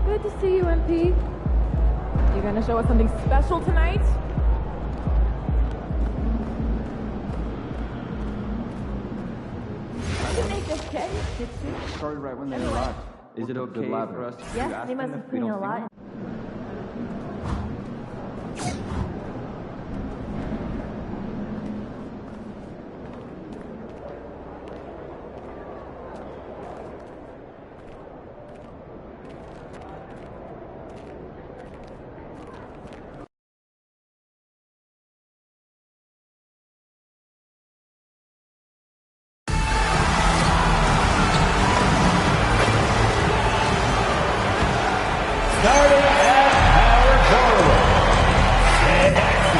S4: Good to see you, MP. You gonna show us something special tonight? You make this cake?
S2: Started right when they arrived. Is it okay for us to
S4: Yes,
S2: ask
S4: they
S2: them
S4: must
S2: if
S4: have
S2: we
S4: cleaned
S2: don't
S4: a
S2: feel
S4: lot.
S2: it?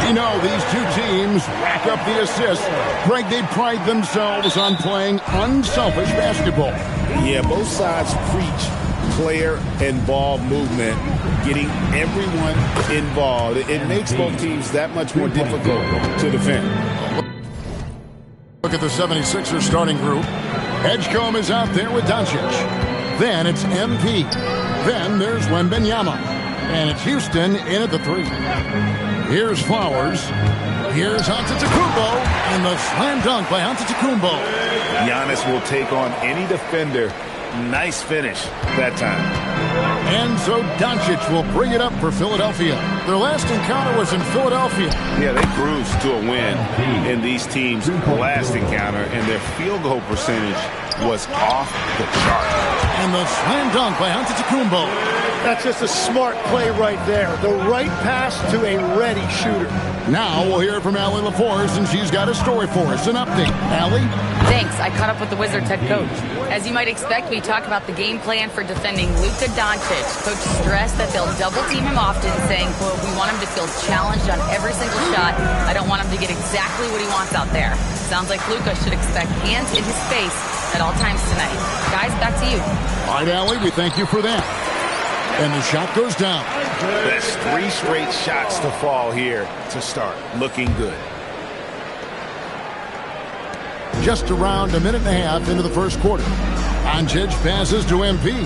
S5: You know, these two teams rack up the assists. Greg, they pride themselves on playing unselfish basketball.
S6: Yeah, both sides preach player and ball movement, getting everyone involved. It makes both teams that much more difficult to defend.
S5: Look at the 76ers starting group. Edgecombe is out there with Doncic. Then it's MP. Then there's Wembanyama. And it's Houston in at the 3. Here's Flowers. Here's Antetokounmpo. And the slam dunk by Antetokounmpo.
S6: Giannis will take on any defender. Nice finish that time.
S5: And so Doncic will bring it up for Philadelphia. Their last encounter was in Philadelphia.
S6: Yeah, they cruised to a win in these teams' last encounter, and their field goal percentage was off the chart.
S5: And the slam dunk by Antetokounmpo.
S15: That's just a smart play right there. The right pass to a ready shooter.
S5: Now we'll hear from Allie LaForce, and she's got a story for us. An update. Allie?
S8: Thanks. I caught up with the Wizards head coach. As you might expect, we talk about the game plan for defending Luka Doncic. Coach stressed that they'll double team him often, saying, quote, "We want him to feel challenged on every single shot. I don't want him to get exactly what he wants out there." Sounds like Luka should expect hands in his face at all times tonight. Guys, back to you.
S5: All right, Allie, we thank you for that. And the shot goes down.
S6: That's 3 straight shots to fall here to start. Looking good.
S5: Just around a minute and a half into the first quarter. Doncic passes to MP.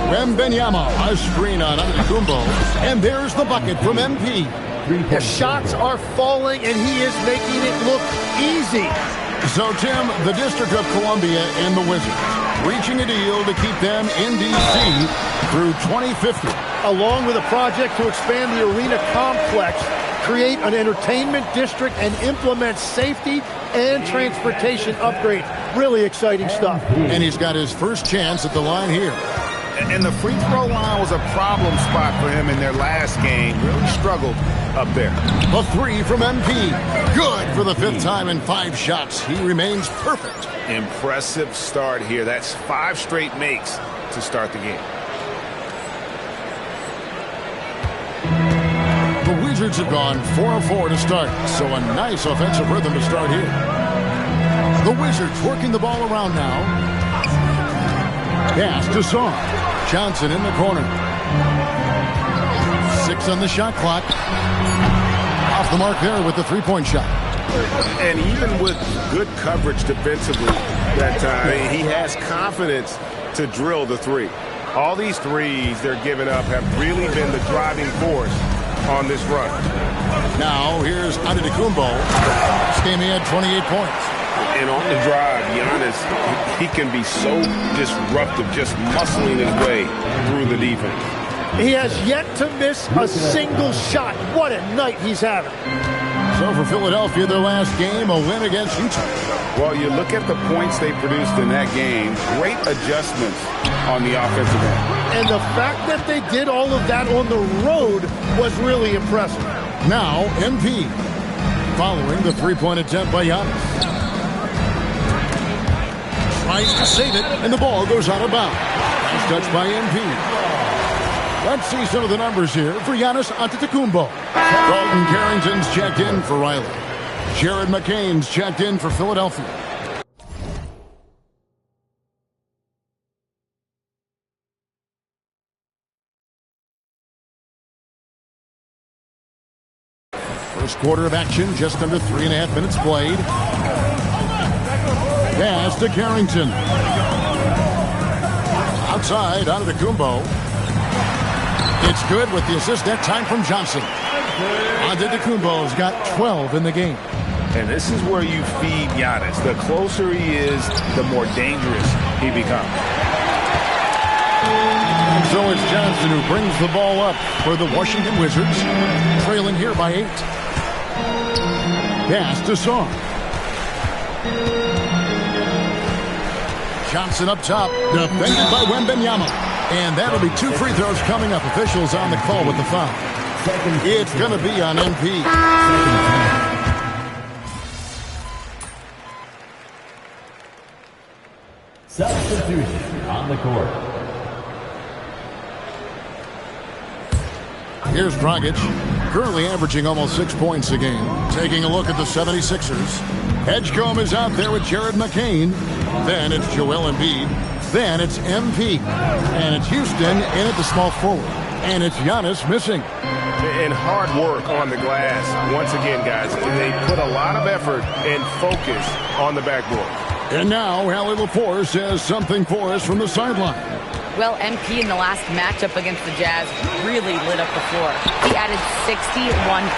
S5: Wembanyama, a screen on Antetokounmpo. And there's the bucket from MP.
S15: The shots are falling, and he is making it look easy.
S5: So, Tim, the District of Columbia and the Wizards reaching a deal to keep them in D.C. through 2050.
S15: Along with a project to expand the arena complex, create an entertainment district, and implement safety and transportation upgrades. Really exciting stuff.
S5: And he's got his first chance at the line here.
S6: And the free throw line was a problem spot for him in their last game. Really struggled up there.
S5: A 3 from MP. Good for the 5th time in 5 shots. He remains perfect.
S6: Impressive start here. That's 5 straight makes to start the game.
S5: The Wizards have gone 4 of 4 to start, so a nice offensive rhythm to start here. The Wizards working the ball around now. Pass to Song. Johnson in the corner. 6 on the shot clock. Off the mark there with the 3-point shot.
S6: And even with good coverage defensively that time, he has confidence to drill the 3. All these threes they're giving up have really been the driving force on this run.
S5: Now here's Antetokounmpo. This game he had 28 points.
S6: And on the drive, Giannis, he can be so disruptive, just muscling his way through the defense.
S15: He has yet to miss a single shot. What a night he's having.
S5: So for Philadelphia, their last game, a win against Utah.
S6: Well, you look at the points they produced in that game, great adjustments on the offensive end.
S15: And the fact that they did all of that on the road was really impressive.
S5: Now, MP, following the 3-point attempt by Giannis. Tries to save it, and the ball goes out of bounds. Nice touch by MP. Let's see some of the numbers here for Giannis Antetokounmpo. Dalton Carrington's checked in for Riley. Jared McCain's checked in for Philadelphia. First quarter of action, just under 3.5 minutes played. Pass to Carrington. Outside, Antetokounmpo. It's good with the assist that time from Johnson. Antetokounmpo's got 12 in the game.
S6: And this is where you feed Giannis. The closer he is, the more dangerous he becomes.
S5: So it's Johnson who brings the ball up for the Washington Wizards, trailing here by 8. Pass to Song. Johnson up top, defended by Wembanyama. And that'll be 2 free throws coming up. Officials on the call with the foul. It's going to be on MP.
S12: Substitution on the court.
S5: Here's Dragic, currently averaging almost 6 points a game. Taking a look at the 76ers. Edgecombe is out there with Jared McCain. Then it's Joel Embiid. Then it's MP. And it's Houston in at the small forward. And it's Giannis missing.
S6: And hard work on the glass. Once again, guys, they put a lot of effort and focus on the backboard.
S5: And now, Allie LaForce has something for us from the sideline.
S8: Well, MP in the last matchup against the Jazz really lit up the floor. He added 61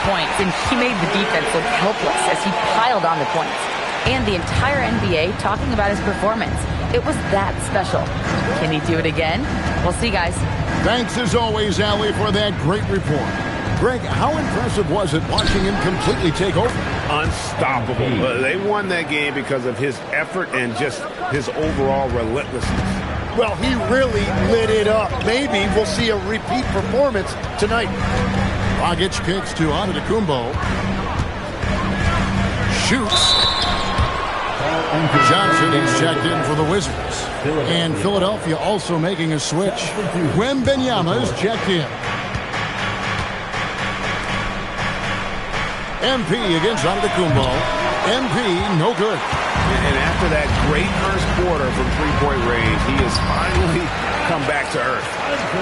S8: points, and he made the defense look helpless as he piled on the points. And the entire NBA talking about his performance. It was that special. Can he do it again? We'll see, guys.
S5: Thanks, as always, Allie, for that great report. Greg, how impressive was it watching him completely take over?
S6: Unstoppable. They won that game because of his effort and just his overall relentlessness.
S15: Well, he really lit it up. Maybe we'll see a repeat performance tonight.
S5: Dragic kicks to Antetokounmpo. Shoots. Johnson is checked in for the Wizards. And Philadelphia also making a switch. Wembanyama is checked in. MP against Antetokounmpo. MP, no good.
S6: And after that great first quarter from three-point range, he has finally come back to earth.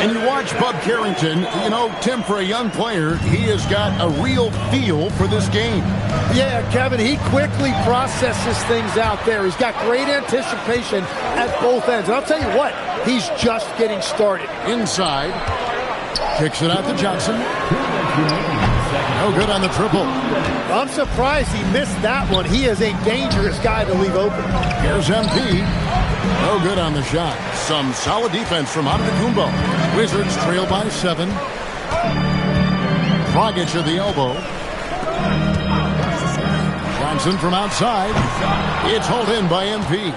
S5: And you watch Bub Carrington, you know, Tim, for a young player, he has got a real feel for this game.
S15: Yeah, Kevin, he quickly processes things out there. He's got great anticipation at both ends. And I'll tell you what, he's just getting started.
S5: Inside, kicks it out to Johnson. No good on the triple.
S15: I'm surprised he missed that one. He is a dangerous guy to leave open.
S5: Here's MP. No good on the shot. Some solid defense from Antetokounmpo. Wizards trail by 7. Dragic at the elbow. Johnson from outside. It's hauled in by MP.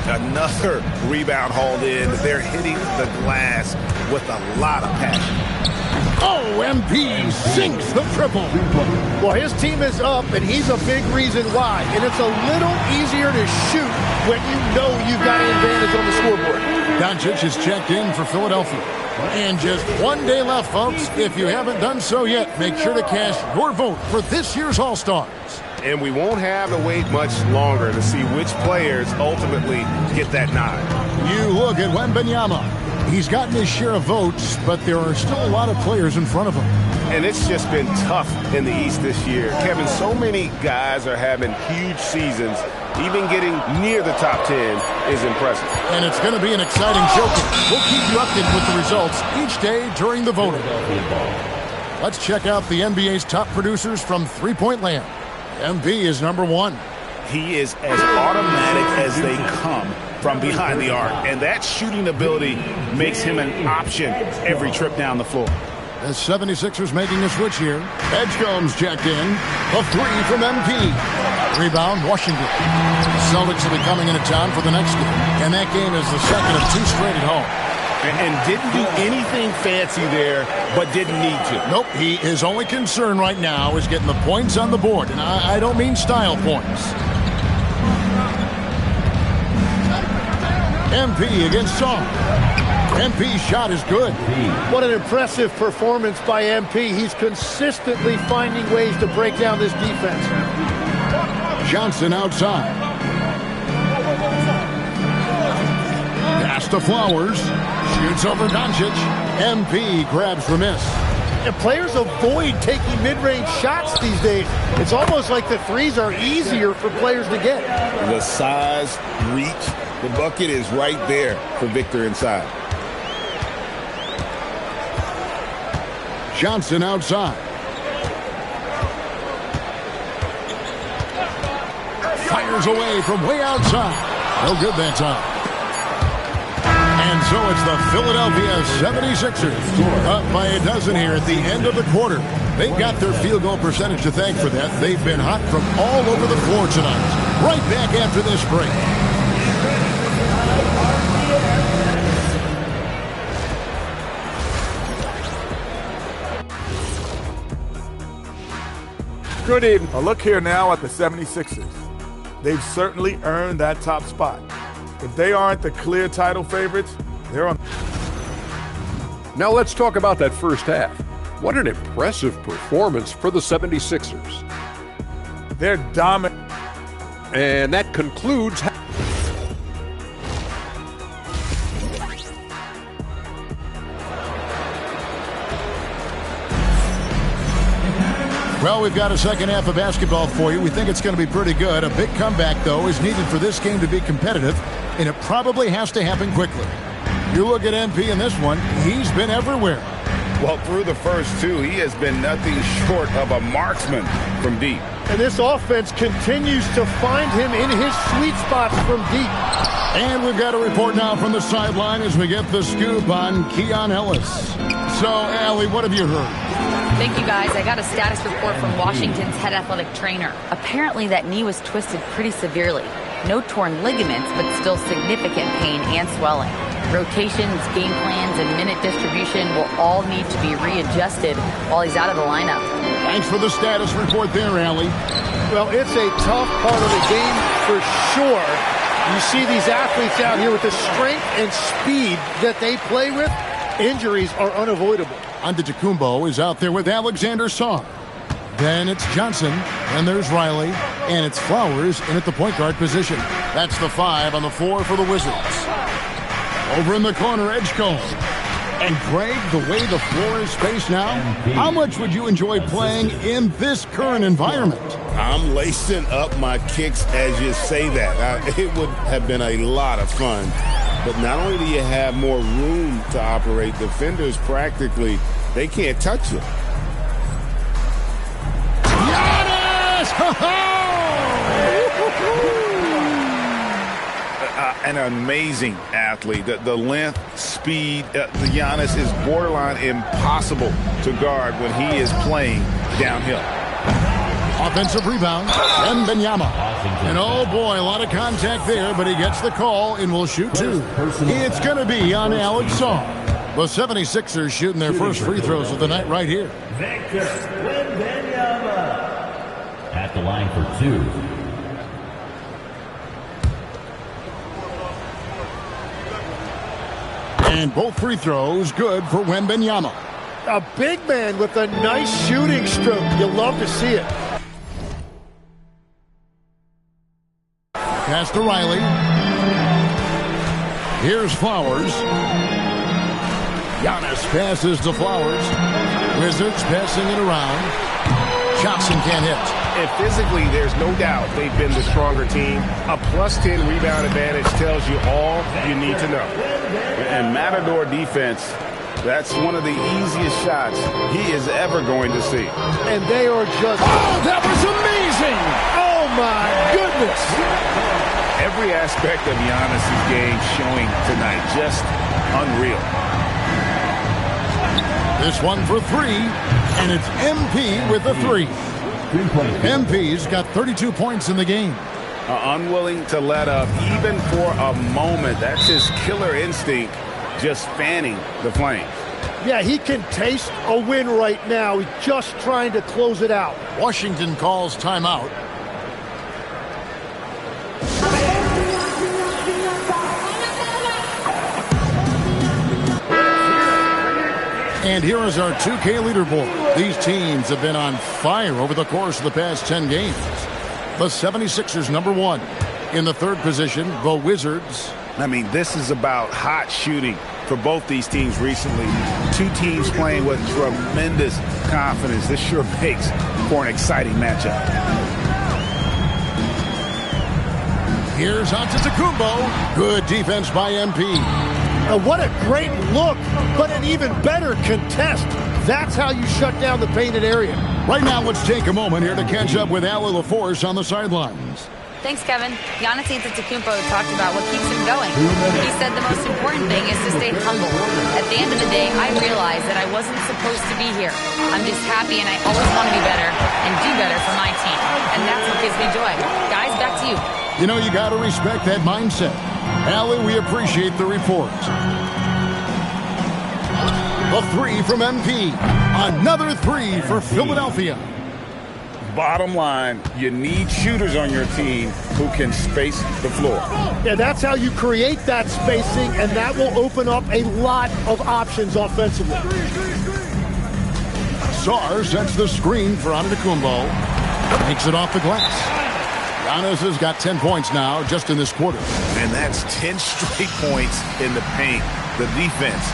S6: Another rebound hauled in. They're hitting the glass with a lot of passion.
S5: Oh, MP sinks the triple.
S15: Well, his team is up, and he's a big reason why. And it's a little easier to shoot when you know you've got an advantage on the scoreboard.
S5: Doncic is checked in for Philadelphia. And just 1 day left, folks. If you haven't done so yet, make sure to cast your vote for this year's All-Stars.
S6: And we won't have to wait much longer to see which players ultimately get that nod.
S5: You look at Wembanyama. He's gotten his share of votes, but there are still a lot of players in front of him.
S6: And it's just been tough in the East this year. Kevin, so many guys are having huge seasons. Even getting near the top 10 is impressive.
S5: And it's going to be an exciting showcase. We'll keep you updated with the results each day during the voting. Let's check out the NBA's top producers from three-point land. MB is number 1.
S6: He is as automatic as they come from behind the arc, and that shooting ability makes him an option every trip down the floor.
S5: The 76ers making a switch here. Edgecombe's checked in. A 3 from MP. Rebound, Washington. The Celtics will be coming into town for the next game, and that game is the second of 2 straight at home.
S6: And didn't do anything fancy there, but didn't need to.
S5: Nope, his only concern right now is getting the points on the board, and I don't mean style points. MP against Song. MP's shot is good.
S15: What an impressive performance by MP. He's consistently finding ways to break down this defense.
S5: Johnson outside. Pass to Flowers. Shoots over Doncic. MP grabs the miss.
S15: And players avoid taking mid-range shots these days. It's almost like the threes are easier for players to get.
S6: The size, reach, the bucket is right there for Victor inside.
S5: Johnson outside. Fires away from way outside. No good that time. And so it's the Philadelphia 76ers up by a dozen here at the end of the quarter. They've got their field goal percentage to thank for that. They've been hot from all over the floor tonight. Right back after this break.
S3: Good evening.
S1: A look here now at the 76ers. They've certainly earned that top spot. If they aren't the clear title favorites, they're on.
S3: Now let's talk about that first half. What an impressive performance for the 76ers.
S1: They're dominant.
S3: And that concludes.
S5: Well, we've got a second half of basketball for you. We think it's going to be pretty good. A big comeback, though, is needed for this game to be competitive, and it probably has to happen quickly. You look at MP in this one, he's been everywhere.
S6: Well, through the first two, he has been nothing short of a marksman from deep.
S15: And this offense continues to find him in his sweet spots from deep.
S5: And we've got a report now from the sideline as we get the scoop on Keon Ellis. So, Allie, what have you heard?
S8: Thank you, guys. I got a status report from Washington's head athletic trainer. Apparently, that knee was twisted pretty severely. No torn ligaments, but still significant pain and swelling. Rotations, game plans, and minute distribution will all need to be readjusted while he's out of the lineup.
S5: Thanks for the status report there, Allie.
S15: Well, it's a tough part of the game for sure. You see these athletes out here with the strength and speed that they play with. Injuries are unavoidable.
S5: Antetokounmpo is out there with Alexander Song. Then it's Johnson, and there's Riley, and it's Flowers in at the point guard position. That's the 5 on the 4 for the Wizards. Over in the corner, Edgecombe. And Greg, the way the floor is spaced now, how much would you enjoy playing in this current environment?
S6: I'm lacing up my kicks as you say that. It would have been a lot of fun. But not only do you have more room to operate, defenders practically, they can't touch you.
S5: Giannis!
S6: An amazing athlete. The length, speed, Giannis is borderline impossible to guard when he is playing downhill.
S5: Offensive rebound, Wembanyama. And oh boy, a lot of contact there, but he gets the call and will shoot 2. It's going to be on Alex Song. The 76ers shooting their first free throws of the night right here.
S12: Victor Wembanyama at the line for 2.
S5: And both free throws good for Wembanyama.
S15: A big man with a nice shooting stroke. You'll love to see it.
S5: Pass to Riley. Here's Flowers. Giannis passes to Flowers. Wizards passing it around. Johnson can't hit.
S14: And physically, there's no doubt they've been the stronger team. A +10 rebound advantage tells you all you need to know.
S6: And Matador defense, that's one of the easiest shots he is ever going to see.
S15: And they are just...
S5: Oh, that was amazing!
S15: Oh, my goodness!
S6: Every aspect of Giannis' game showing tonight. Just unreal.
S5: This one for 3, and it's MP with the 3. MP's got 32 points in the game.
S6: Unwilling to let up even for a moment. That's his killer instinct, just fanning the flames.
S15: Yeah, he can taste a win right now. He's just trying to close it out.
S5: Washington calls timeout. And here is our 2K leaderboard. These teams have been on fire over the course of the past 10 games. The 76ers, number 1. In the 3rd position, the Wizards.
S6: I mean, this is about hot shooting for both these teams recently. Two teams playing with tremendous confidence. This sure makes for an exciting matchup.
S5: Here's Antetokounmpo. Good defense by MP.
S15: What a great look, but an even better contest. That's how you shut down the painted area.
S5: Right now, let's take a moment here to catch up with Allie LaForce on the sidelines.
S8: Thanks, Kevin. Giannis Antetokounmpo talked about what keeps him going. He said the most important thing is to stay humble. At the end of the day, I realized that I wasn't supposed to be here. I'm just happy, and I always want to be better and do better for my team. And that's what gives me joy. Guys, back to you.
S5: You know, you got to respect that mindset. Allie, we appreciate the report. The three from MP. Another three for Philadelphia.
S6: Bottom line, you need shooters on your team who can space the floor.
S15: Yeah, that's how you create that spacing, and that will open up a lot of options offensively.
S5: Sarr sets the screen for Antetokounmpo. Takes it off the glass. Giannis has got 10 points now just in this quarter.
S6: And that's 10 straight points in the paint. The defense,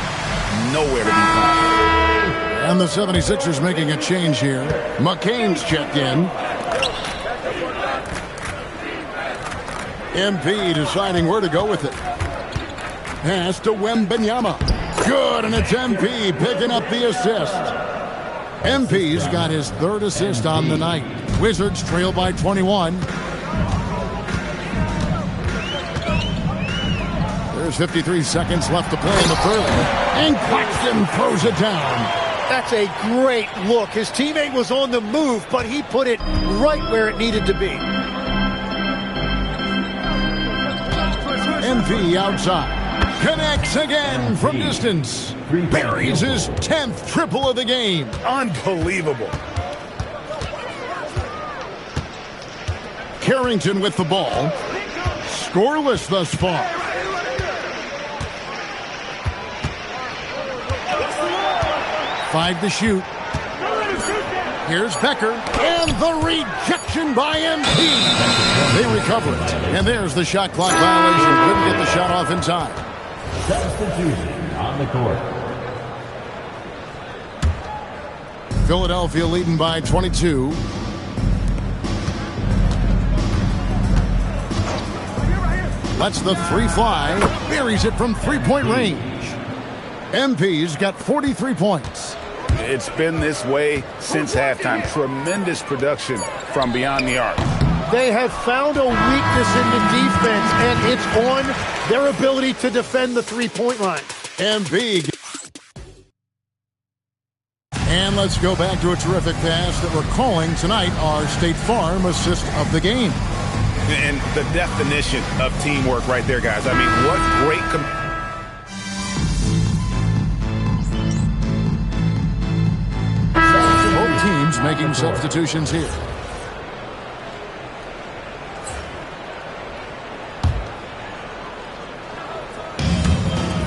S6: nowhere to be found.
S5: And the 76ers making a change here. McCain's checked in. MP deciding where to go with it. Pass to Wembanyama. Good, and it's MP picking up the assist. MP's got his third assist on the night. Wizards trail by 21. There's 53 seconds left to play in the third. And Claxton throws it down.
S15: That's a great look. His teammate was on the move, but he put it right where it needed to be.
S5: MP outside. Connects again from distance. Buries his 10th triple of the game.
S6: Unbelievable.
S5: Carrington with the ball. Scoreless thus far. Five to shoot. Here's Becker. And the rejection by MP. They recover it. And there's the shot clock violation. Couldn't get the shot off in time.
S12: Substitution on the court.
S5: Philadelphia leading by 22. Lets the three fly. Buries it from three-point range. MP's got 43 points.
S6: It's been this way since halftime. Tremendous production from beyond the arc.
S15: They have found a weakness in the defense, and it's on their ability to defend the three-point line.
S5: MP. And let's go back to a terrific pass that we're calling tonight our State Farm assist of the game.
S6: And the definition of teamwork right there, guys. I mean, what great...
S5: Both teams making substitutions here.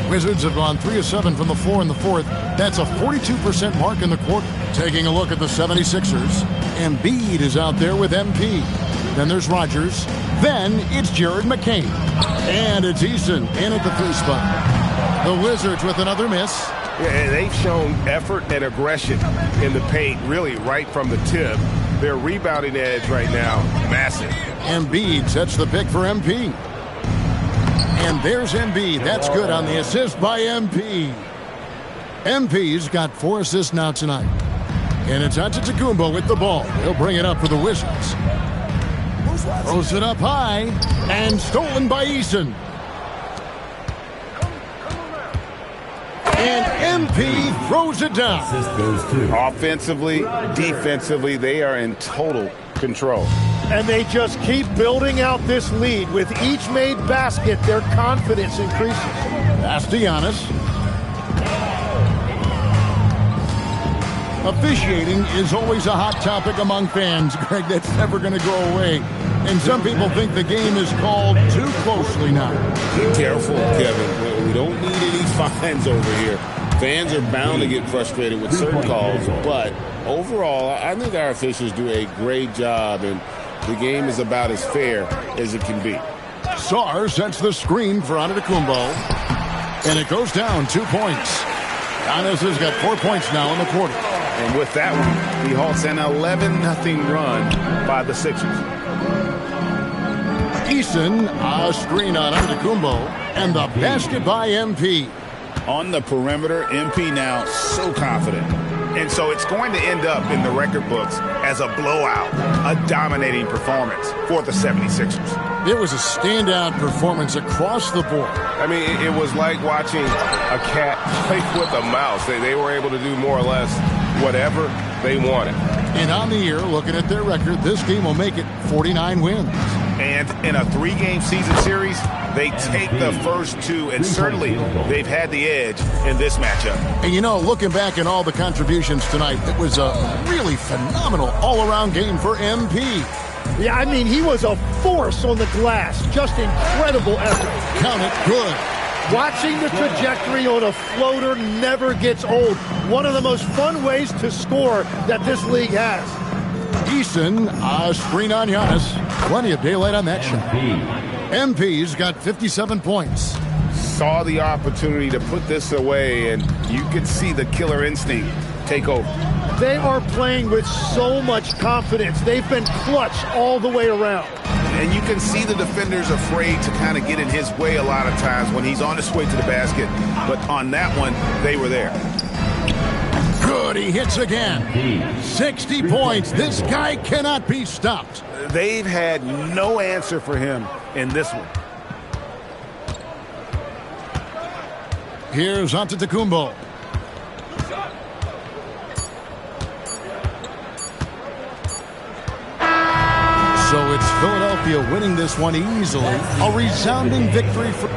S5: Wizards have gone 3 of 7 from the floor in the fourth. That's a 42% mark in the quarter. Taking a look at the 76ers. Embiid is out there with MP. Then there's Rodgers. Then it's Jared McCain. And it's Eason in at the 3 spot. The Wizards with another miss.
S14: Yeah, they've shown effort and aggression in the paint, really right from the tip. Their rebounding edge right now, massive.
S5: Embiid sets the pick for MP. And there's Embiid. That's good on the assist by MP. MP's got 4 assists now tonight. And it's Antetokounmpo with the ball. He'll bring it up for the Wizards. Throws it up high. And stolen by Eason. And MP throws it down.
S6: Offensively, defensively, they are in total control.
S15: And they just keep building out this lead. With each made basket, their confidence increases.
S5: Pass to Giannis. Officiating is always a hot topic among fans, Greg. That's never going to go away. And some people think the game is called too closely now.
S6: Be careful, Kevin. We don't need any fines over here. Fans are bound to get frustrated with certain calls, but overall, I think our officials do a great job, and the game is about as fair as it can be.
S5: Sarr sets the screen for Antetokounmpo. And it goes down 2 points. Giannis has got 4 points now in the quarter.
S6: And with that one, he halts an 11-0 run by the Sixers.
S5: Eason, a screen on Antetokounmpo, and the basket by MP.
S6: On the perimeter, MP now so confident. And so it's going to end up in the record books as a blowout, a dominating performance for the 76ers.
S5: It was a standout performance across the board.
S14: I mean, it was like watching a cat play with a mouse. They were able to do more or less whatever they wanted.
S5: And on the year, looking at their record, this team will make it 49 wins.
S6: And in a 3-game season series, they take the first 2, and certainly they've had the edge in this matchup.
S5: And you know, looking back at all the contributions tonight, it was a really phenomenal all-around game for MP.
S15: Yeah, I mean, he was a force on the glass. Just incredible effort.
S5: Count it good.
S15: Watching the trajectory on a floater never gets old. One of the most fun ways to score that this league has.
S5: Eason, a screen on Giannis. Plenty of daylight on that shot. MP's got 57 points.
S6: Saw the opportunity to put this away, and you could see the killer instinct take over.
S15: They are playing with so much confidence. They've been clutch all the way around.
S6: And you can see the defenders afraid to kind of get in his way a lot of times when he's on his way to the basket. But on that one, they were there.
S5: Good, he hits again. 60 points. This guy cannot be stopped.
S6: They've had no answer for him in this one.
S5: Here's Antetokounmpo. So it's Philadelphia winning this one easily. A resounding victory for...